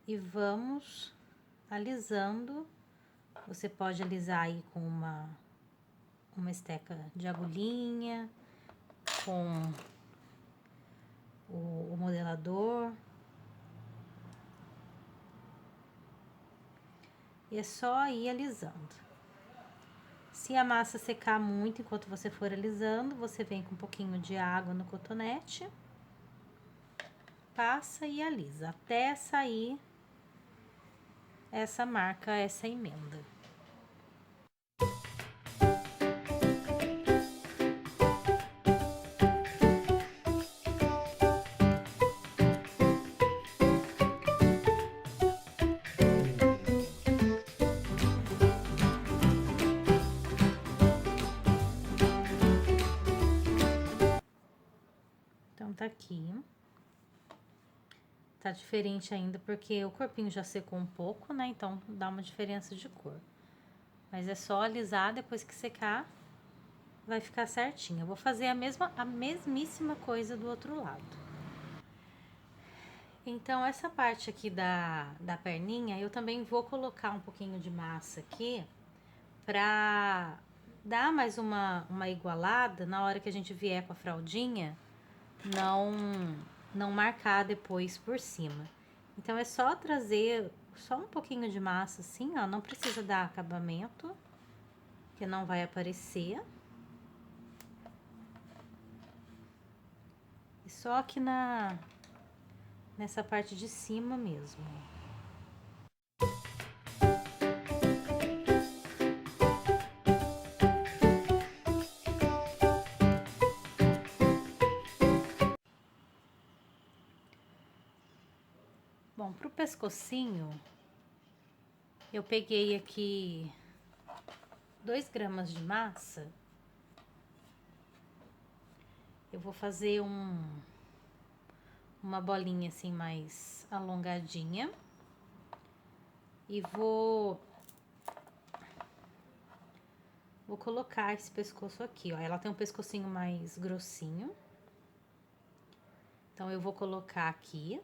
Speaker 1: E vamos alisando. Você pode alisar aí com uma esteca de agulhinha, com o modelador. E é só ir alisando. Se a massa secar muito enquanto você for alisando, você vem com um pouquinho de água no cotonete, passa e alisa, até sair essa marca, essa emenda. Então, tá aqui. Tá diferente ainda porque o corpinho já secou um pouco, né? Então, dá uma diferença de cor. Mas é só alisar, depois que secar, vai ficar certinho. Eu vou fazer a mesmíssima coisa do outro lado. Então, essa parte aqui da perninha, eu também vou colocar um pouquinho de massa aqui pra dar mais uma igualada na hora que a gente vier com a fraldinha, não marcar depois por cima. Então, é só trazer só um pouquinho de massa assim, ó, não precisa dar acabamento, que não vai aparecer. E só aqui nessa parte de cima mesmo. Bom, pro pescocinho, eu peguei aqui 2 gramas de massa. Eu vou fazer uma bolinha assim mais alongadinha. E vou colocar esse pescoço aqui, ó. Ela tem um pescocinho mais grossinho. Então, eu vou colocar aqui.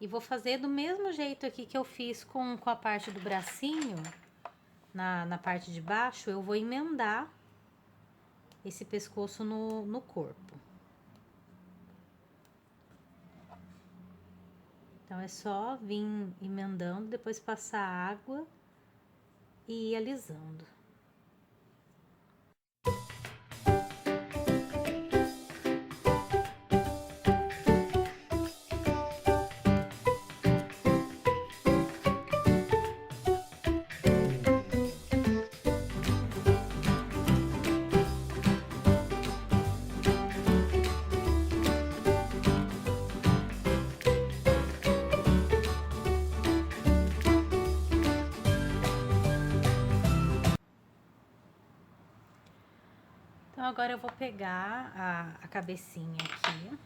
Speaker 1: E vou fazer do mesmo jeito aqui que eu fiz com a parte do bracinho. Na parte de baixo, eu vou emendar esse pescoço no corpo. Então, é só vir emendando, depois passar água e ir alisando. Então, agora eu vou pegar a cabecinha aqui.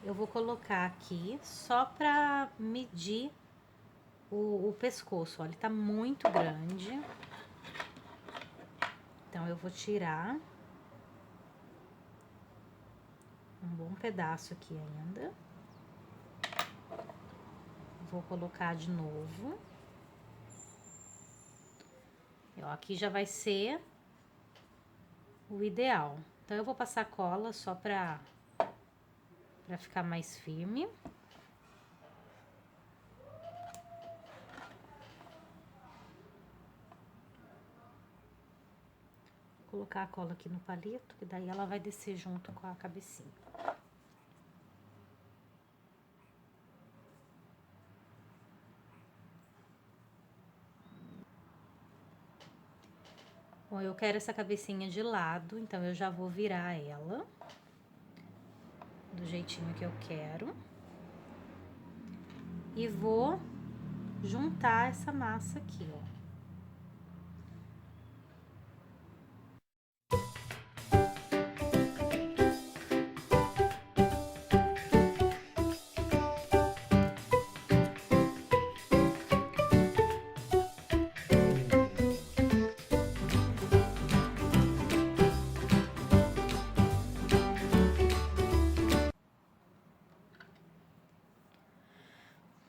Speaker 1: Eu vou colocar aqui só pra medir o pescoço, ó. Ele tá muito grande. Então, eu vou tirar um bom pedaço aqui ainda. Vou colocar de novo. E, ó, aqui já vai ser o ideal. Então, eu vou passar cola só pra ficar mais firme. Vou colocar a cola aqui no palito, que daí ela vai descer junto com a cabecinha. Bom, eu quero essa cabecinha de lado, então eu já vou virar ela do jeitinho que eu quero. E vou juntar essa massa aqui, ó.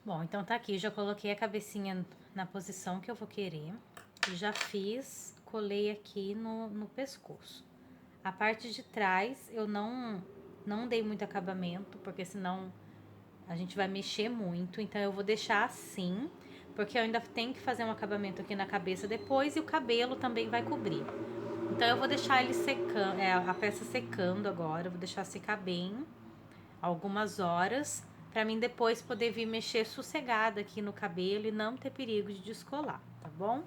Speaker 1: Bom, então tá aqui, já coloquei a cabecinha na posição que eu vou querer. Já fiz, colei aqui no pescoço. A parte de trás eu não dei muito acabamento, porque senão a gente vai mexer muito. Então eu vou deixar assim, porque eu ainda tenho que fazer um acabamento aqui na cabeça depois e o cabelo também vai cobrir. Então eu vou deixar ele secando, a peça secando agora, eu vou deixar secar bem algumas horas, pra mim depois poder vir mexer sossegada aqui no cabelo e não ter perigo de descolar, tá bom?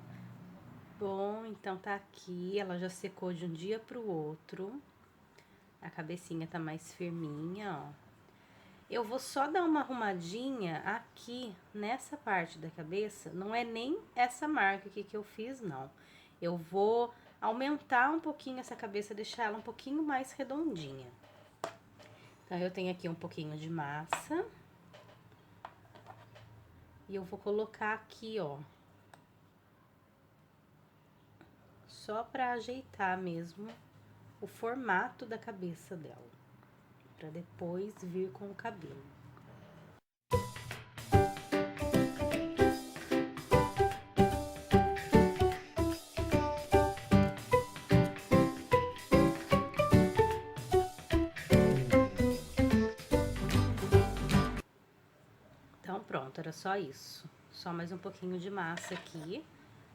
Speaker 1: Bom, então tá aqui, ela já secou de um dia pro outro. A cabecinha tá mais firminha, ó. Eu vou só dar uma arrumadinha aqui nessa parte da cabeça, não é nem essa marca aqui que eu fiz, não. Eu vou aumentar um pouquinho essa cabeça, deixar ela um pouquinho mais redondinha. Então, eu tenho aqui um pouquinho de massa. E eu vou colocar aqui, ó. Só pra ajeitar mesmo o formato da cabeça dela. Pra depois vir com o cabelo. Então, pronto, era só isso. Só mais um pouquinho de massa aqui.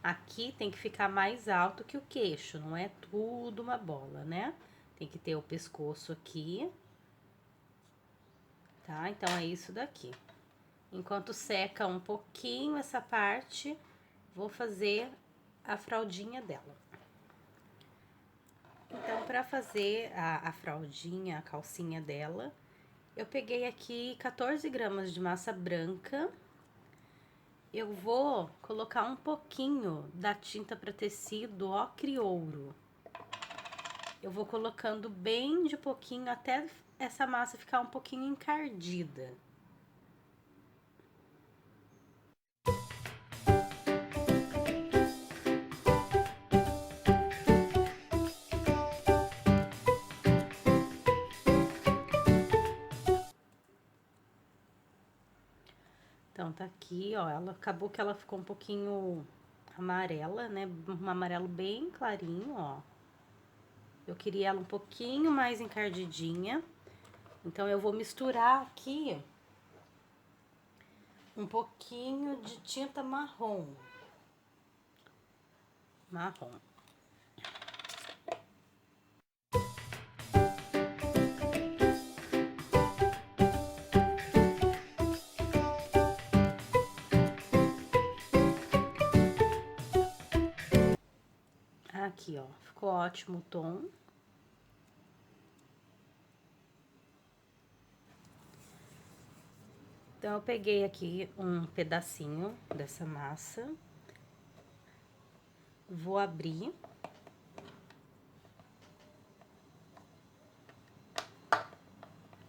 Speaker 1: Aqui tem que ficar mais alto que o queixo, não é tudo uma bola, né? Tem que ter o pescoço aqui. Tá? Então, é isso daqui. Enquanto seca um pouquinho essa parte, vou fazer a fraldinha dela. Então, pra fazer a fraldinha, a calcinha dela, eu peguei aqui 14 gramas de massa branca. Eu vou colocar um pouquinho da tinta para tecido ocre ouro. Eu vou colocando bem de pouquinho até essa massa ficar um pouquinho encardida. Então, tá aqui, ó, ela acabou que ela ficou um pouquinho amarela, né? Um amarelo bem clarinho, ó. Eu queria ela um pouquinho mais encardidinha. Então, eu vou misturar aqui um pouquinho de tinta marrom. Marrom. Aqui, ó, ficou ótimo o tom. Então, eu peguei aqui um pedacinho dessa massa. Vou abrir.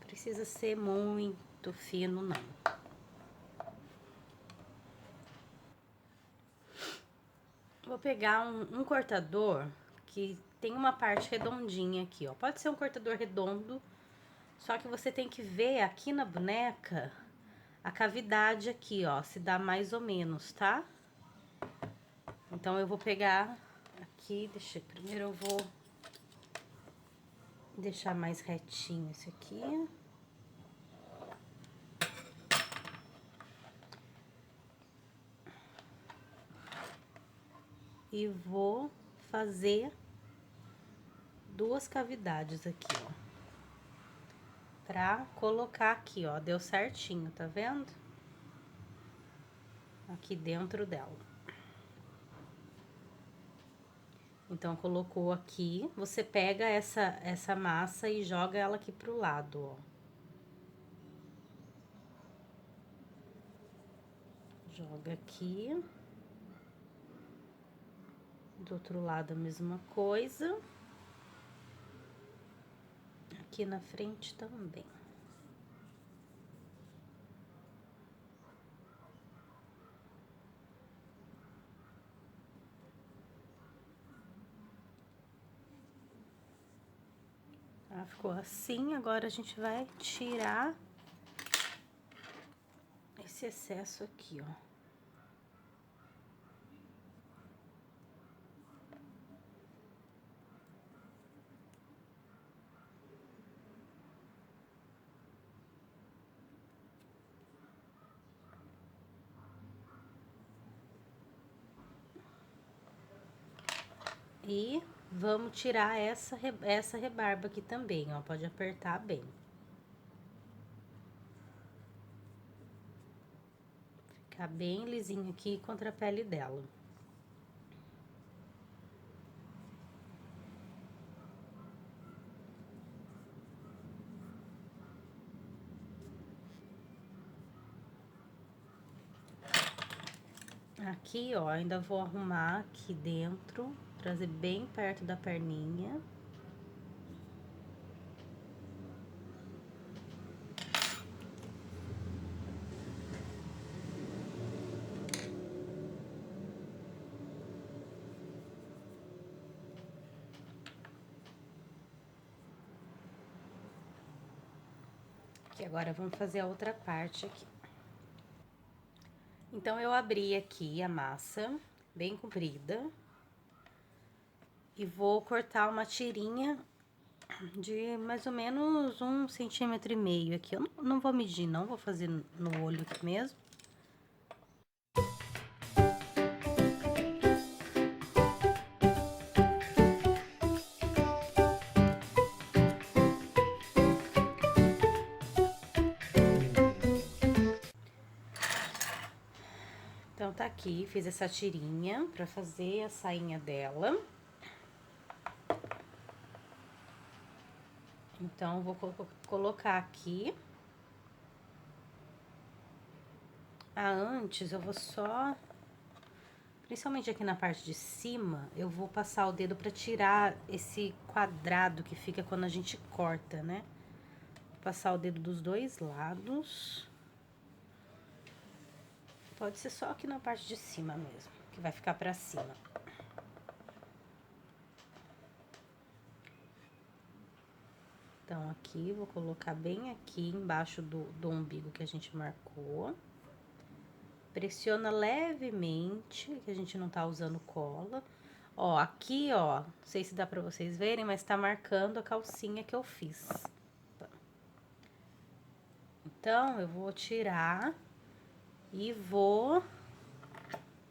Speaker 1: Precisa ser muito fino, não. Vou pegar um cortador que tem uma parte redondinha aqui, ó. Pode ser um cortador redondo, só que você tem que ver aqui na boneca a cavidade aqui, ó, se dá mais ou menos, tá? Então, eu vou pegar aqui, primeiro eu vou deixar mais retinho esse aqui. E vou fazer duas cavidades aqui, ó. Pra colocar aqui, ó, deu certinho, tá vendo? Aqui dentro dela. Então, colocou aqui, você pega essa massa e joga ela aqui pro lado, ó. Joga aqui. Do outro lado a mesma coisa. Aqui na frente também. Tá, ficou assim, agora a gente vai tirar esse excesso aqui, ó. E vamos tirar essa rebarba aqui também, ó, pode apertar bem. Ficar bem lisinho aqui contra a pele dela. Aqui, ó, ainda vou arrumar aqui dentro, trazer bem perto da perninha. Aqui, agora vamos fazer a outra parte aqui. Então, eu abri aqui a massa, bem comprida. E vou cortar uma tirinha de mais ou menos 1,5 centímetro aqui. Eu não vou medir, não, vou fazer no olho aqui mesmo. Então, tá aqui, fiz essa tirinha pra fazer a sainha dela. Então, vou colocar aqui. Antes, eu vou só... Principalmente aqui na parte de cima, eu vou passar o dedo pra tirar esse quadrado que fica quando a gente corta, né? Vou passar o dedo dos dois lados. Pode ser só aqui na parte de cima mesmo, que vai ficar pra cima. Então, aqui, vou colocar bem aqui embaixo do umbigo que a gente marcou. Pressiona levemente, que a gente não tá usando cola. Ó, aqui, ó, não sei se dá pra vocês verem, mas tá marcando a calcinha que eu fiz. Então, eu vou tirar e vou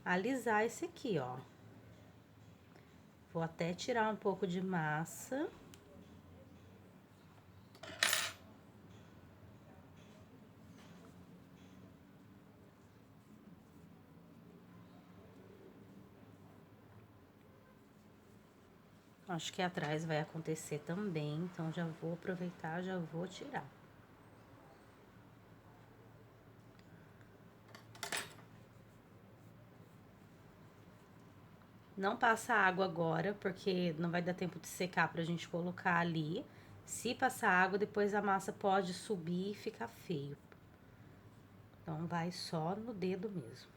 Speaker 1: alisar esse aqui, ó. Vou até tirar um pouco de massa. Acho que atrás vai acontecer também, então já vou aproveitar, já vou tirar. Não passa água agora, porque não vai dar tempo de secar pra gente colocar ali. Se passar água, depois a massa pode subir e ficar feio. Então, vai só no dedo mesmo.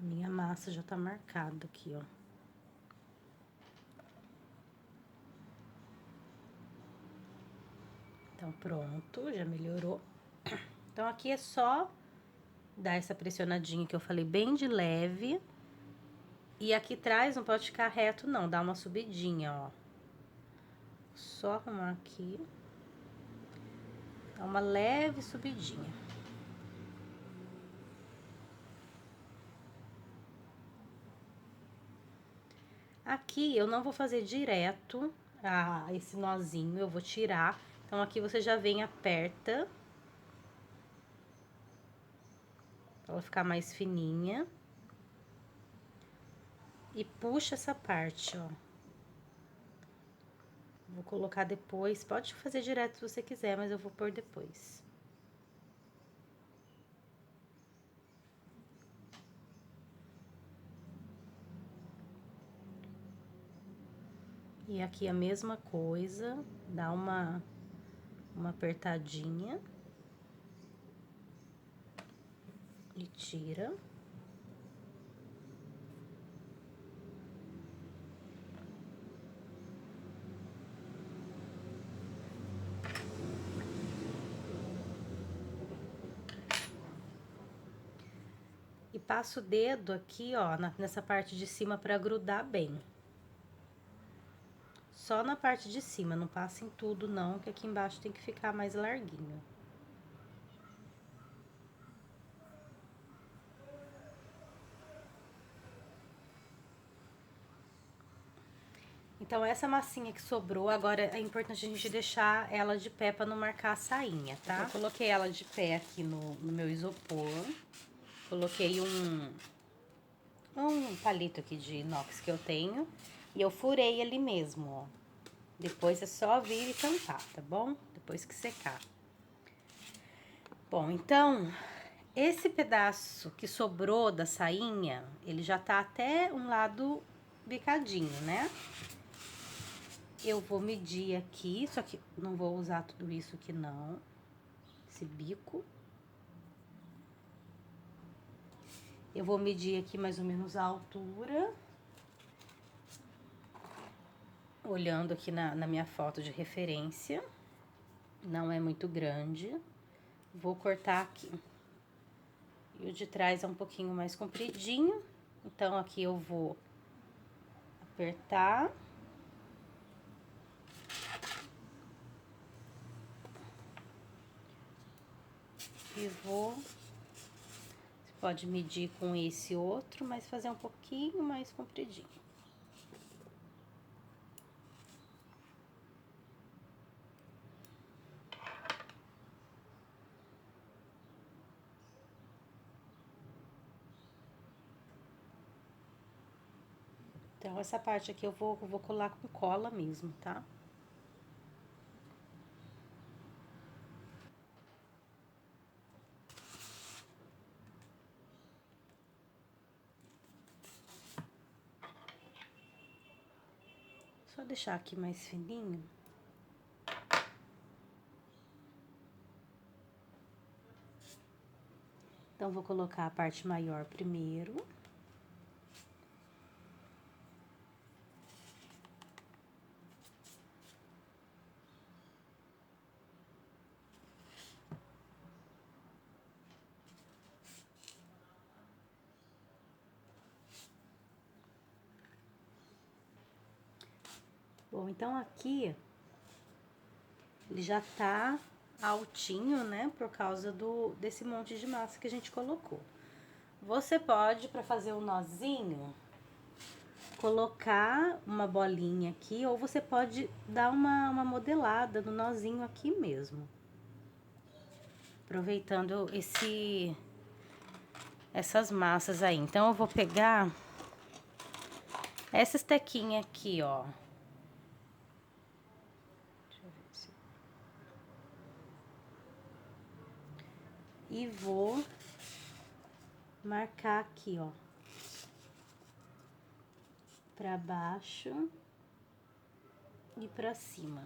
Speaker 1: A minha massa já tá marcada aqui, ó. Então, pronto, já melhorou. Então, aqui é só Dá essa pressionadinha que eu falei, bem de leve. E aqui atrás não pode ficar reto, não. Dá uma subidinha, ó. Só arrumar aqui. Dá uma leve subidinha. Aqui eu não vou fazer direto esse nozinho, eu vou tirar. Então, aqui você já vem, aperta. Pra ela ficar mais fininha. E puxa essa parte, ó. Vou colocar depois, pode fazer direto se você quiser, mas eu vou pôr depois. E aqui a mesma coisa, dá uma apertadinha. E tira. E passa o dedo aqui, ó, nessa parte de cima pra grudar bem. Só na parte de cima, não passa em tudo não, que aqui embaixo tem que ficar mais larguinho. Então, essa massinha que sobrou, agora é importante a gente deixar ela de pé pra não marcar a sainha, tá? Eu coloquei ela de pé aqui no meu isopor. Coloquei um palito aqui de inox que eu tenho. E eu furei ali mesmo, ó. Depois é só vir e tampar, tá bom? Depois que secar. Bom, então, esse pedaço que sobrou da sainha, ele já tá até um lado bicadinho, né? Eu vou medir aqui, só que não vou usar tudo isso aqui não. Esse bico. Eu vou medir aqui mais ou menos a altura. Olhando aqui na minha foto de referência. Não é muito grande. Vou cortar aqui. E o de trás é um pouquinho mais compridinho. Então, aqui eu vou apertar. E vou... Você pode medir com esse outro, mas fazer um pouquinho mais compridinho. Então, essa parte aqui eu vou colar com cola mesmo, tá? Só deixar aqui mais fininho. Então, vou colocar a parte maior primeiro. Bom, então aqui ele já tá altinho, né? Por causa desse monte de massa que a gente colocou. Você pode, pra fazer o nozinho, colocar uma bolinha aqui, ou você pode dar uma modelada no nozinho aqui mesmo. Aproveitando essas massas aí. Então, eu vou pegar essa estequinha aqui, ó. Deixa eu ver se... E vou marcar aqui, ó. Pra baixo e pra cima.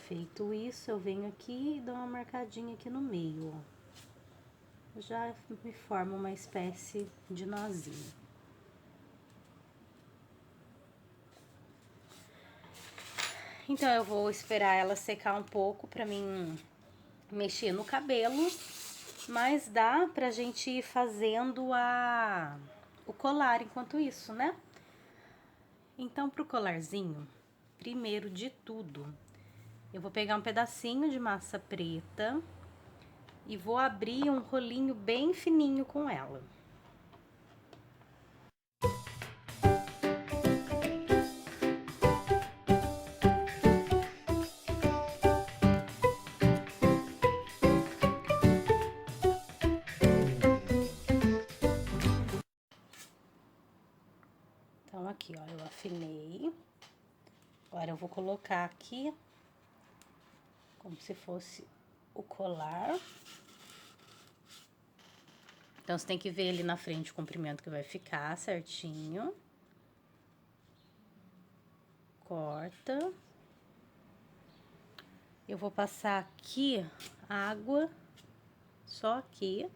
Speaker 1: Feito isso, eu venho aqui e dou uma marcadinha aqui no meio, ó. Já me forma uma espécie de nozinho. Então, eu vou esperar ela secar um pouco pra mim mexer no cabelo, mas dá pra gente ir fazendo o colar enquanto isso, né? Então, pro colarzinho, primeiro de tudo, eu vou pegar um pedacinho de massa preta e vou abrir um rolinho bem fininho com ela. Então, aqui, ó, eu afinei. Agora, eu vou colocar aqui, como se fosse o colar. Então, você tem que ver ali na frente o comprimento que vai ficar certinho. Corta. Eu vou passar aqui água, só aqui.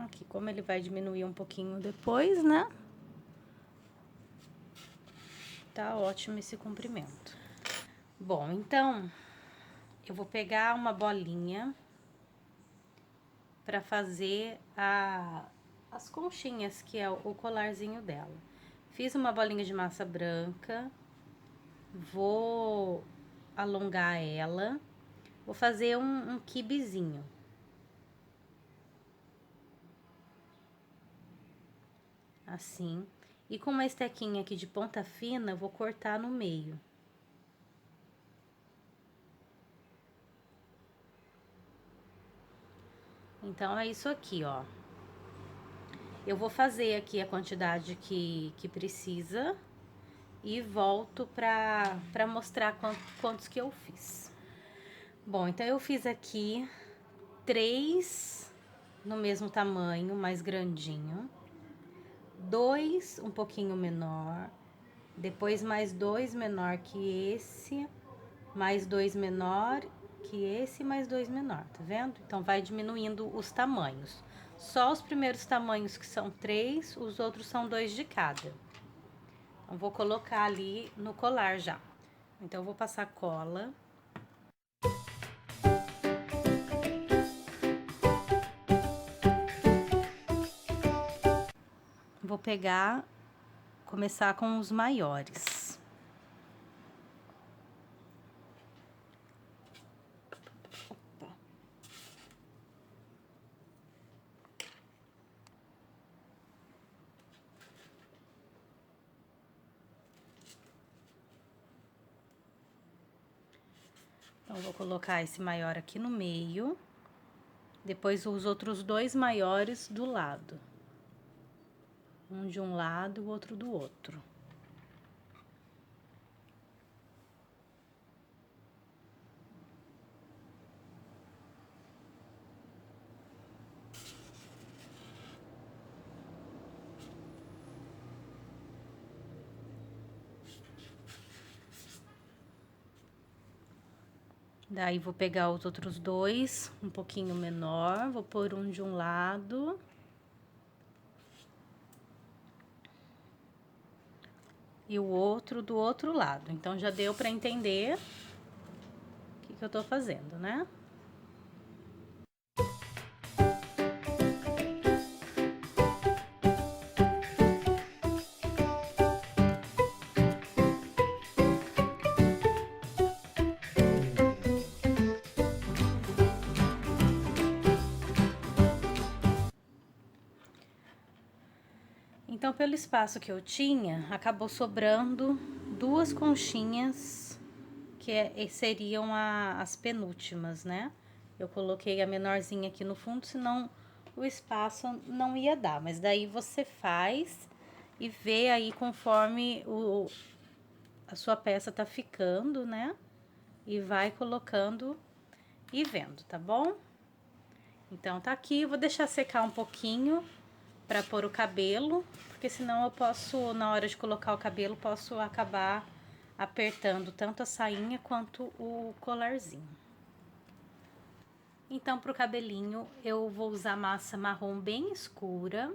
Speaker 1: Aqui, como ele vai diminuir um pouquinho depois, né? Tá ótimo esse comprimento. Bom, então, eu vou pegar uma bolinha pra fazer as conchinhas, que é o colarzinho dela. Fiz uma bolinha de massa branca, vou alongar ela, vou fazer um quibezinho. Assim. E com uma estequinha aqui de ponta fina, eu vou cortar no meio. Então, é isso aqui, ó. Eu vou fazer aqui a quantidade que precisa e volto pra mostrar quantos que eu fiz. Bom, então eu fiz aqui 3 no mesmo tamanho, mais grandinho. 2 um pouquinho menor. Depois mais 2 menor que esse. Mais 2 menor que esse, mais 2 menor, tá vendo? Então, vai diminuindo os tamanhos. Só os primeiros tamanhos que são 3, os outros são 2 de cada. Então, vou colocar ali no colar já. Então, eu vou passar cola. Vou pegar, começar com os maiores. Opa. Então, vou colocar esse maior aqui no meio. Depois, os outros 2 maiores do lado. Um de um lado e o outro do outro. Daí, vou pegar os outros 2, um pouquinho menor, vou pôr um de um lado. E o outro do outro lado. Então, já deu pra entender o que eu tô fazendo, né? Então, pelo espaço que eu tinha, acabou sobrando 2 conchinhas, que seriam as penúltimas, né? Eu coloquei a menorzinha aqui no fundo, senão o espaço não ia dar. Mas daí você faz e vê aí conforme a sua peça tá ficando, né? E vai colocando e vendo, tá bom? Então, tá aqui, eu vou deixar secar um pouquinho pra pôr o cabelo, porque senão eu posso, na hora de colocar o cabelo, posso acabar apertando tanto a sainha quanto o colarzinho. Então, pro cabelinho, eu vou usar massa marrom bem escura.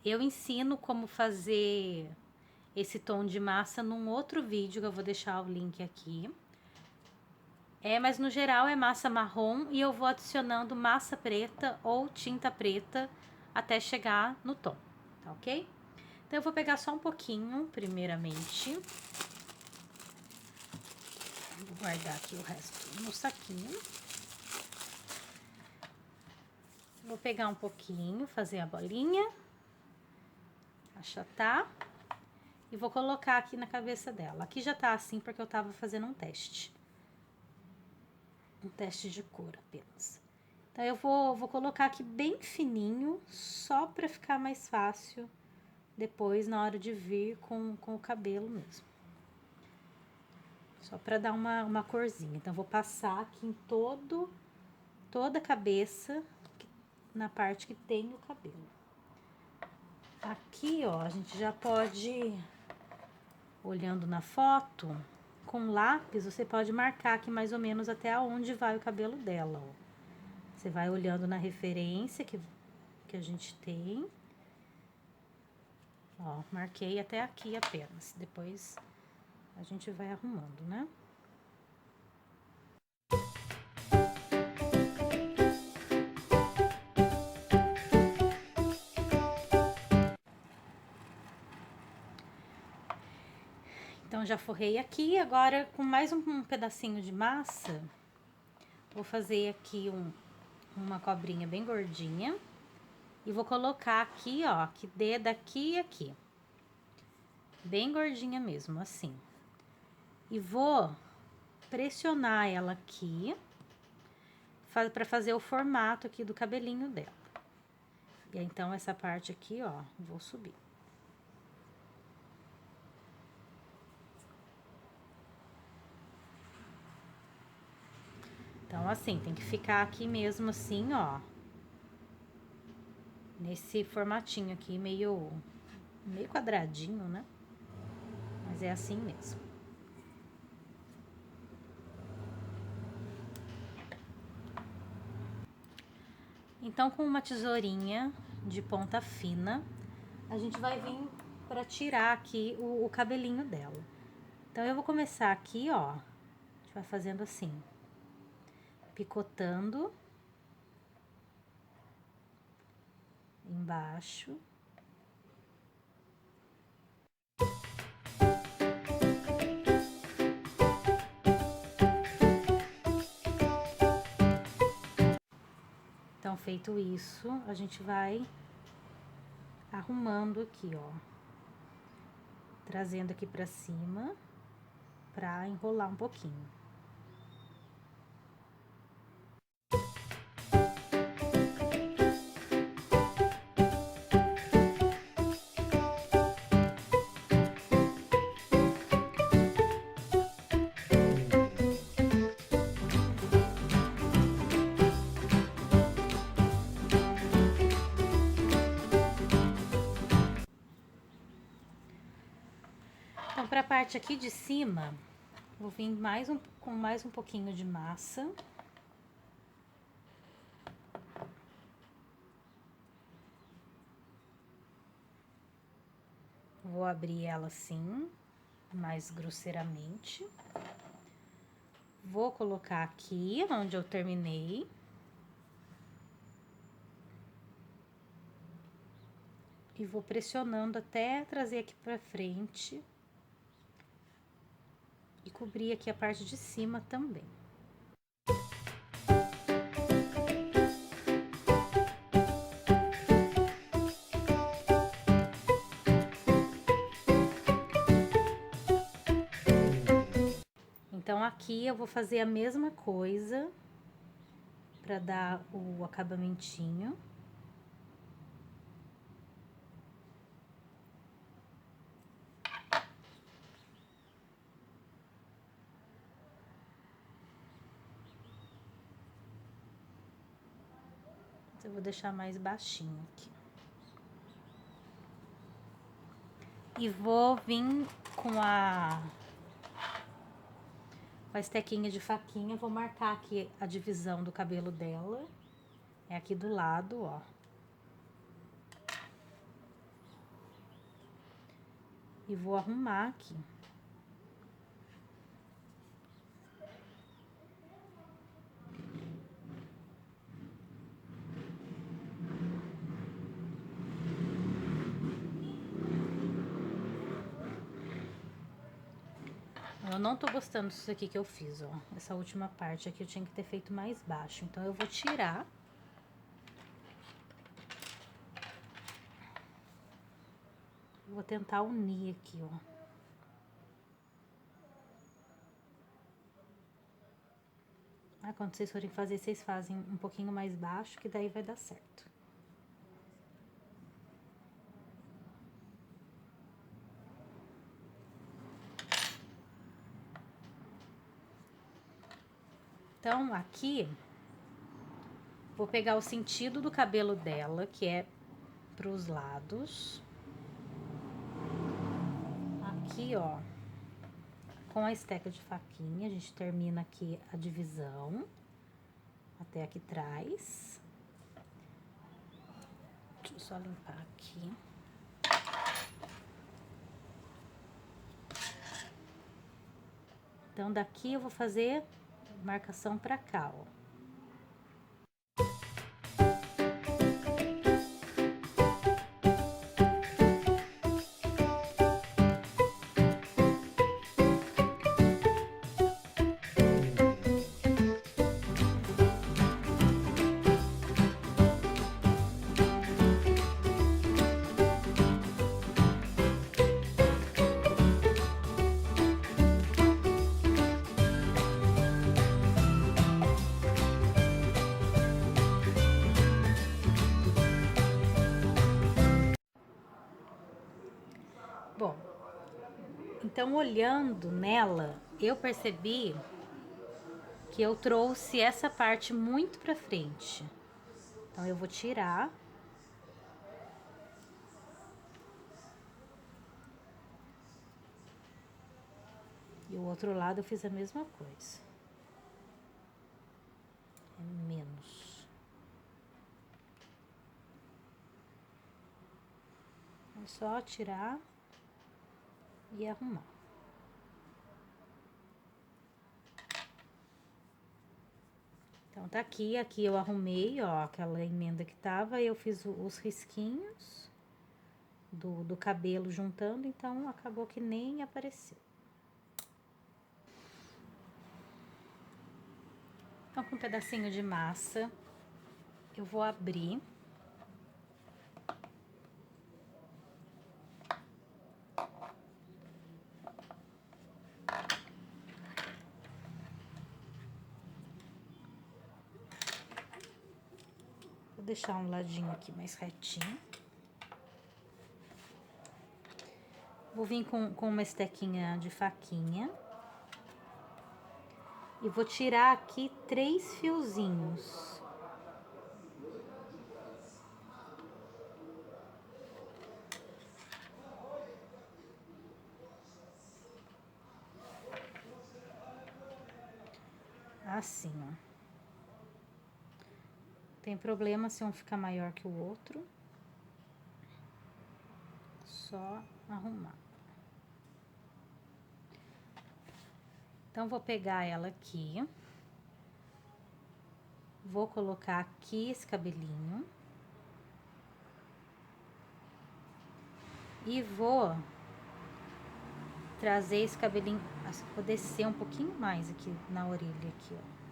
Speaker 1: Eu ensino como fazer esse tom de massa num outro vídeo, que eu vou deixar o link aqui. Mas no geral é massa marrom e eu vou adicionando massa preta ou tinta preta até chegar no tom, tá ok? Então eu vou pegar só um pouquinho, primeiramente. Vou guardar aqui o resto no saquinho. Vou pegar um pouquinho, fazer a bolinha, achatar e vou colocar aqui na cabeça dela. Aqui já tá assim porque eu tava fazendo um teste. Um teste de cor apenas. Então, eu vou colocar aqui bem fininho, só pra ficar mais fácil depois na hora de vir com o cabelo mesmo. Só pra dar uma corzinha. Então, vou passar aqui em toda a cabeça, na parte que tem o cabelo. Aqui, ó, a gente já pode, olhando na foto, com lápis, você pode marcar aqui mais ou menos até onde vai o cabelo dela, ó. Você vai olhando na referência que a gente tem. Ó, marquei até aqui apenas. Depois a gente vai arrumando, né? Então, já forrei aqui. Agora, com mais um pedacinho de massa, vou fazer aqui uma cobrinha bem gordinha. E vou colocar aqui, ó, que dê daqui e aqui. Bem gordinha mesmo, assim. E vou pressionar ela aqui, pra fazer o formato aqui do cabelinho dela. E aí, então, essa parte aqui, ó, vou subir. Então, assim, tem que ficar aqui mesmo assim, ó. Nesse formatinho aqui, meio quadradinho, né? Mas é assim mesmo. Então, com uma tesourinha de ponta fina, a gente vai vir pra tirar aqui o cabelinho dela. Então, eu vou começar aqui, ó. A gente vai fazendo assim. Picotando. Embaixo. Então, feito isso, a gente vai arrumando aqui, ó. Trazendo aqui pra cima, pra enrolar um pouquinho. Então, pra parte aqui de cima, vou vir com mais um pouquinho de massa. Vou abrir ela assim, mais grosseiramente. Vou colocar aqui, onde eu terminei. E vou pressionando até trazer aqui pra frente. E cobrir aqui a parte de cima também. Então, Então, aqui eu vou fazer a mesma coisa pra dar o acabamentinho. Eu vou deixar mais baixinho aqui. E vou vir com a estequinha de faquinha, vou marcar aqui a divisão do cabelo dela. É aqui do lado, ó. E vou arrumar aqui. Eu não tô gostando disso aqui que eu fiz, ó. Essa última parte aqui eu tinha que ter feito mais baixo. Então, eu vou tirar. Vou tentar unir aqui, ó. Ah, quando vocês forem fazer, vocês fazem um pouquinho mais baixo, que daí vai dar certo. Então, aqui, vou pegar o sentido do cabelo dela, que é pros lados. Aqui, ó, com a esteca de faquinha, a gente termina aqui a divisão, até aqui atrás. Deixa eu só limpar aqui. Então, daqui eu vou fazer marcação pra cá, ó. Bom, então olhando nela, eu percebi que eu trouxe essa parte muito pra frente. Então, eu vou tirar. E o outro lado eu fiz a mesma coisa. É menos. É só tirar e arrumar. Então, tá aqui eu arrumei, ó, aquela emenda que tava, eu fiz os risquinhos do cabelo juntando, então acabou que nem apareceu. Então, com um pedacinho de massa, eu vou abrir. Vou deixar um ladinho aqui mais retinho. Vou vir com uma estequinha de faquinha. E vou tirar aqui 3 fiozinhos. Assim, ó. Tem problema se um ficar maior que o outro. Só arrumar. Então, vou pegar ela aqui. Vou colocar aqui esse cabelinho. E vou trazer esse cabelinho, vou descer um pouquinho mais aqui na orelha, aqui, ó.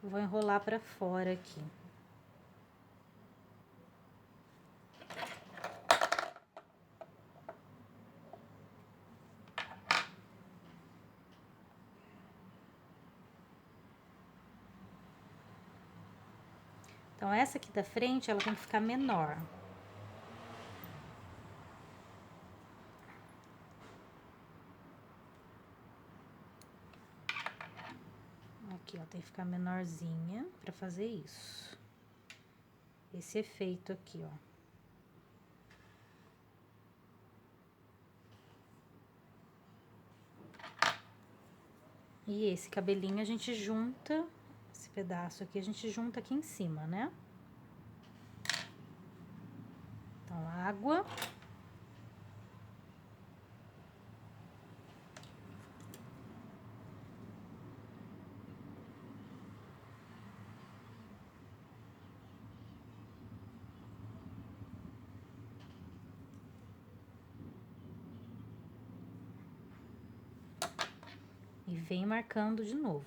Speaker 1: Vou enrolar pra fora aqui. Então, essa aqui da frente, ela tem que ficar menor. Aqui, ó, tem que ficar menorzinha pra fazer isso. Esse efeito aqui, ó. E esse cabelinho a gente junta, esse pedaço aqui a gente junta aqui em cima, né? Então, água. E vem marcando de novo.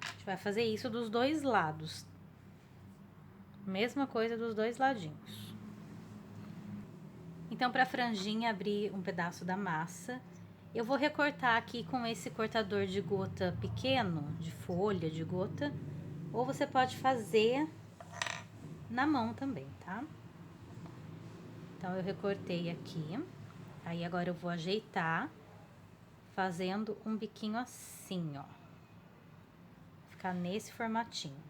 Speaker 1: A gente vai fazer isso dos dois lados. Mesma coisa dos dois ladinhos. Então, pra franjinha abrir um pedaço da massa, eu vou recortar aqui com esse cortador de gota pequeno, de folha de gota, ou você pode fazer na mão também, tá? Então, eu recortei aqui, aí agora eu vou ajeitar, fazendo um biquinho assim, ó. Ficar nesse formatinho.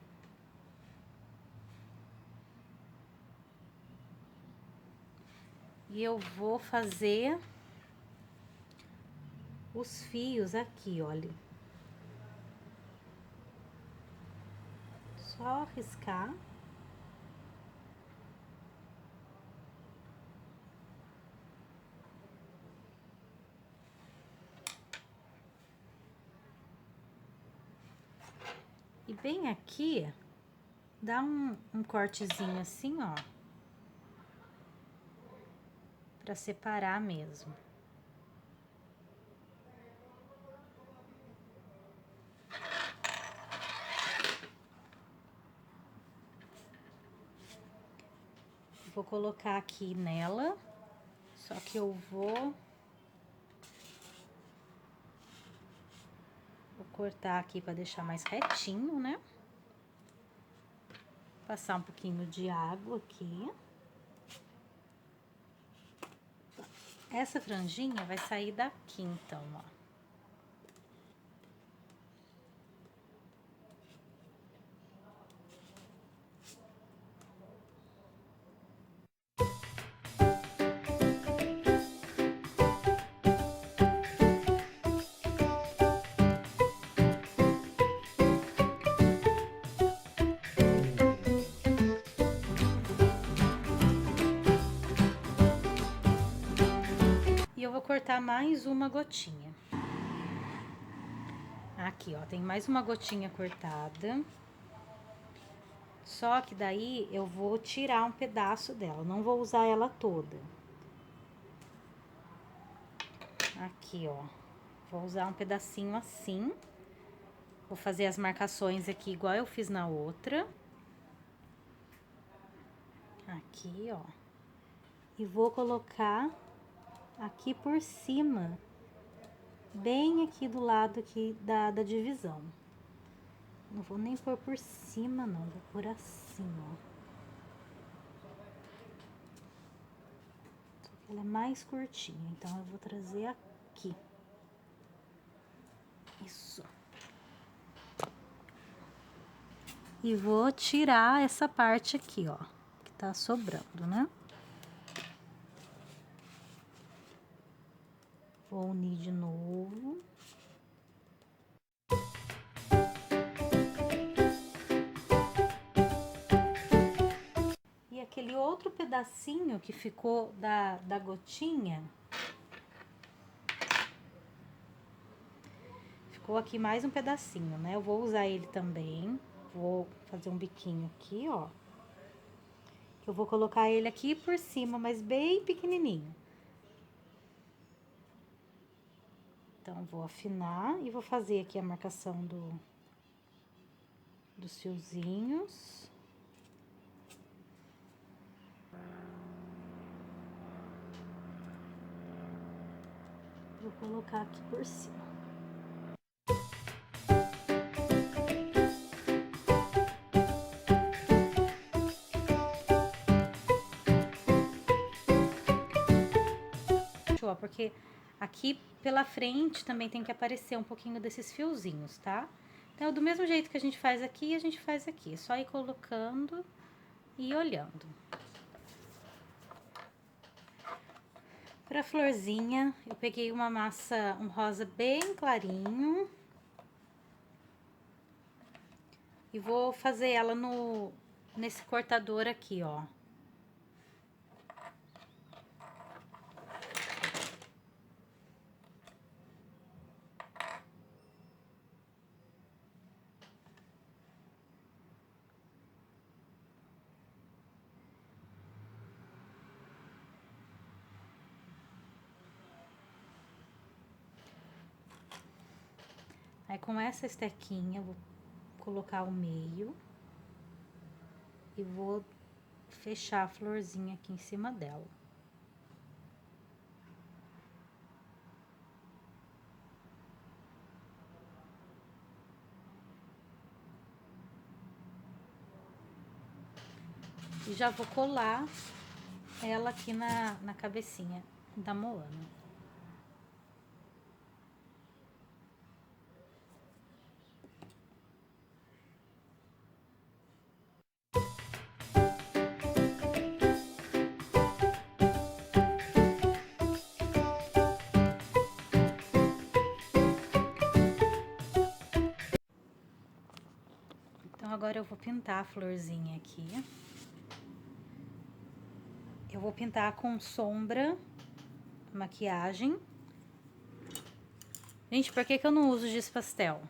Speaker 1: E eu vou fazer os fios aqui, olha. Só riscar. E bem aqui, dá um cortezinho assim, ó. Pra separar mesmo. Vou colocar aqui nela, só que eu vou cortar aqui pra deixar mais retinho, né? Passar um pouquinho de água aqui. Essa franjinha vai sair daqui, então, ó. E eu vou cortar mais uma gotinha. Aqui, ó, tem mais uma gotinha cortada. Só que daí eu vou tirar um pedaço dela, não vou usar ela toda. Aqui, ó. Vou usar um pedacinho assim. Vou fazer as marcações aqui igual eu fiz na outra. Aqui, ó. E vou colocar aqui por cima, bem aqui do lado aqui da divisão. Não vou nem pôr por cima, não. Vou pôr assim, ó. Só que ela é mais curtinha, então eu vou trazer aqui. Isso. E vou tirar essa parte aqui, ó, que tá sobrando, né? Vou unir de novo. E aquele outro pedacinho que ficou da gotinha, ficou aqui mais um pedacinho, né? Eu vou usar ele também. Vou fazer um biquinho aqui, ó. Eu vou colocar ele aqui por cima, mas bem pequenininho. Então, vou afinar e vou fazer aqui a marcação dos fiozinhos. Vou colocar aqui por cima. Porque aqui pela frente também tem que aparecer um pouquinho desses fiozinhos, tá? Então, do mesmo jeito que a gente faz aqui, a gente faz aqui. É só ir colocando e olhando. Pra florzinha, eu peguei uma massa, um rosa bem clarinho. E vou fazer ela nesse cortador aqui, ó. Aí, com essa estequinha, eu vou colocar o meio e vou fechar a florzinha aqui em cima dela. E já vou colar ela aqui na cabecinha da Moana. Então, agora eu vou pintar a florzinha aqui. Eu vou pintar com sombra, maquiagem. Gente, por que que eu não uso giz pastel?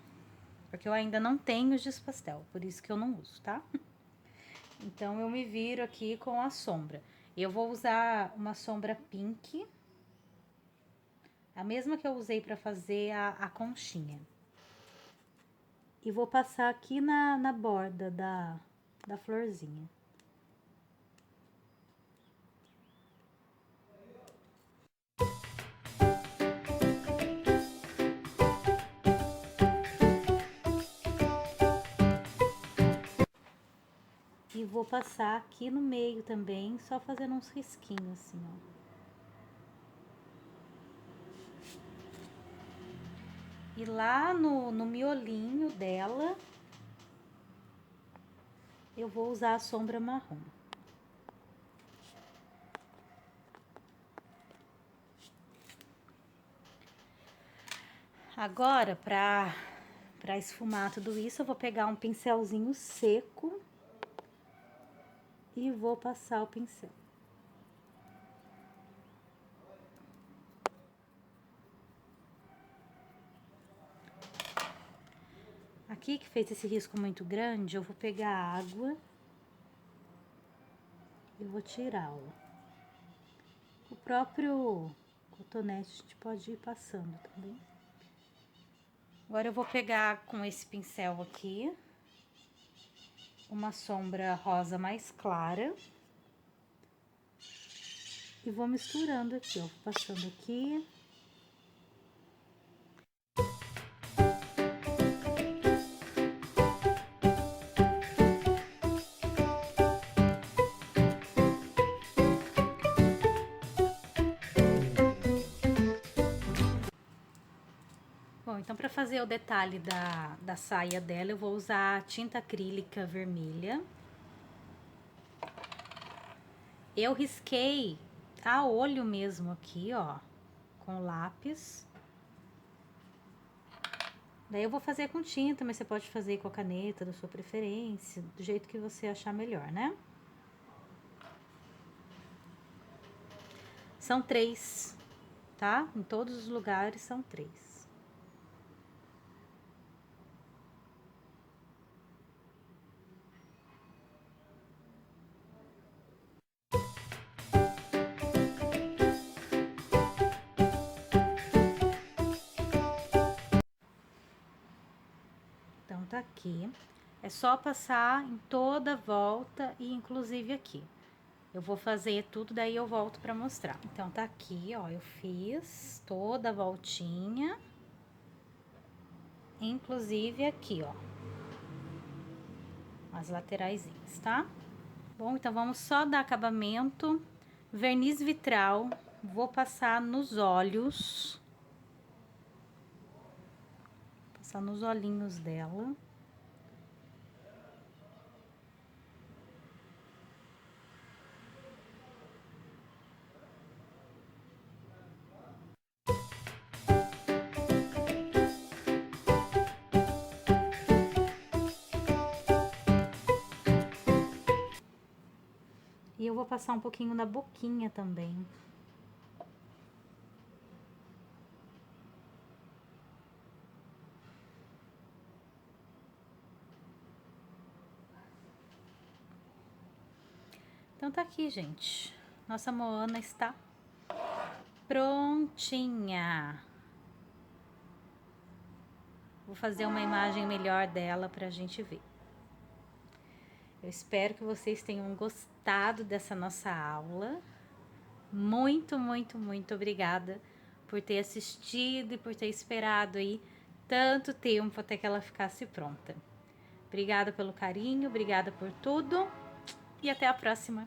Speaker 1: Porque eu ainda não tenho giz pastel, por isso que eu não uso, tá? Então, eu me viro aqui com a sombra. Eu vou usar uma sombra pink, a mesma que eu usei pra fazer a conchinha. E vou passar aqui na borda da florzinha. E vou passar aqui no meio também, só fazendo uns risquinhos assim, ó. E lá no miolinho dela, eu vou usar a sombra marrom. Agora, pra esfumar tudo isso, eu vou pegar um pincelzinho seco e vou passar o pincel. Aqui que fez esse risco muito grande, eu vou pegar a água e vou tirar, ó. O próprio cotonete a gente pode ir passando também. Agora eu vou pegar com esse pincel aqui uma sombra rosa mais clara e vou misturando aqui, ó, passando aqui. Bom, então para fazer o detalhe da saia dela, eu vou usar tinta acrílica vermelha. Eu risquei a olho mesmo aqui, ó, com lápis. Daí eu vou fazer com tinta, mas você pode fazer com a caneta da sua preferência, do jeito que você achar melhor, né? São 3, tá? Em todos os lugares são 3. Então, tá aqui. É só passar em toda a volta e inclusive aqui. Eu vou fazer tudo, daí eu volto pra mostrar. Então, tá aqui, ó, eu fiz toda a voltinha. Inclusive aqui, ó. As lateraisinhas, tá? Bom, então vamos só dar acabamento. Verniz vitral, vou passar nos olhos. Passar nos olhinhos dela. E eu vou passar um pouquinho na boquinha também. Então tá aqui, gente. Nossa Moana está prontinha. Vou fazer uma imagem melhor dela pra gente ver. Eu espero que vocês tenham gostado dessa nossa aula. Muito, muito, muito obrigada por ter assistido e por ter esperado aí tanto tempo até que ela ficasse pronta. Obrigada pelo carinho, obrigada por tudo e até a próxima.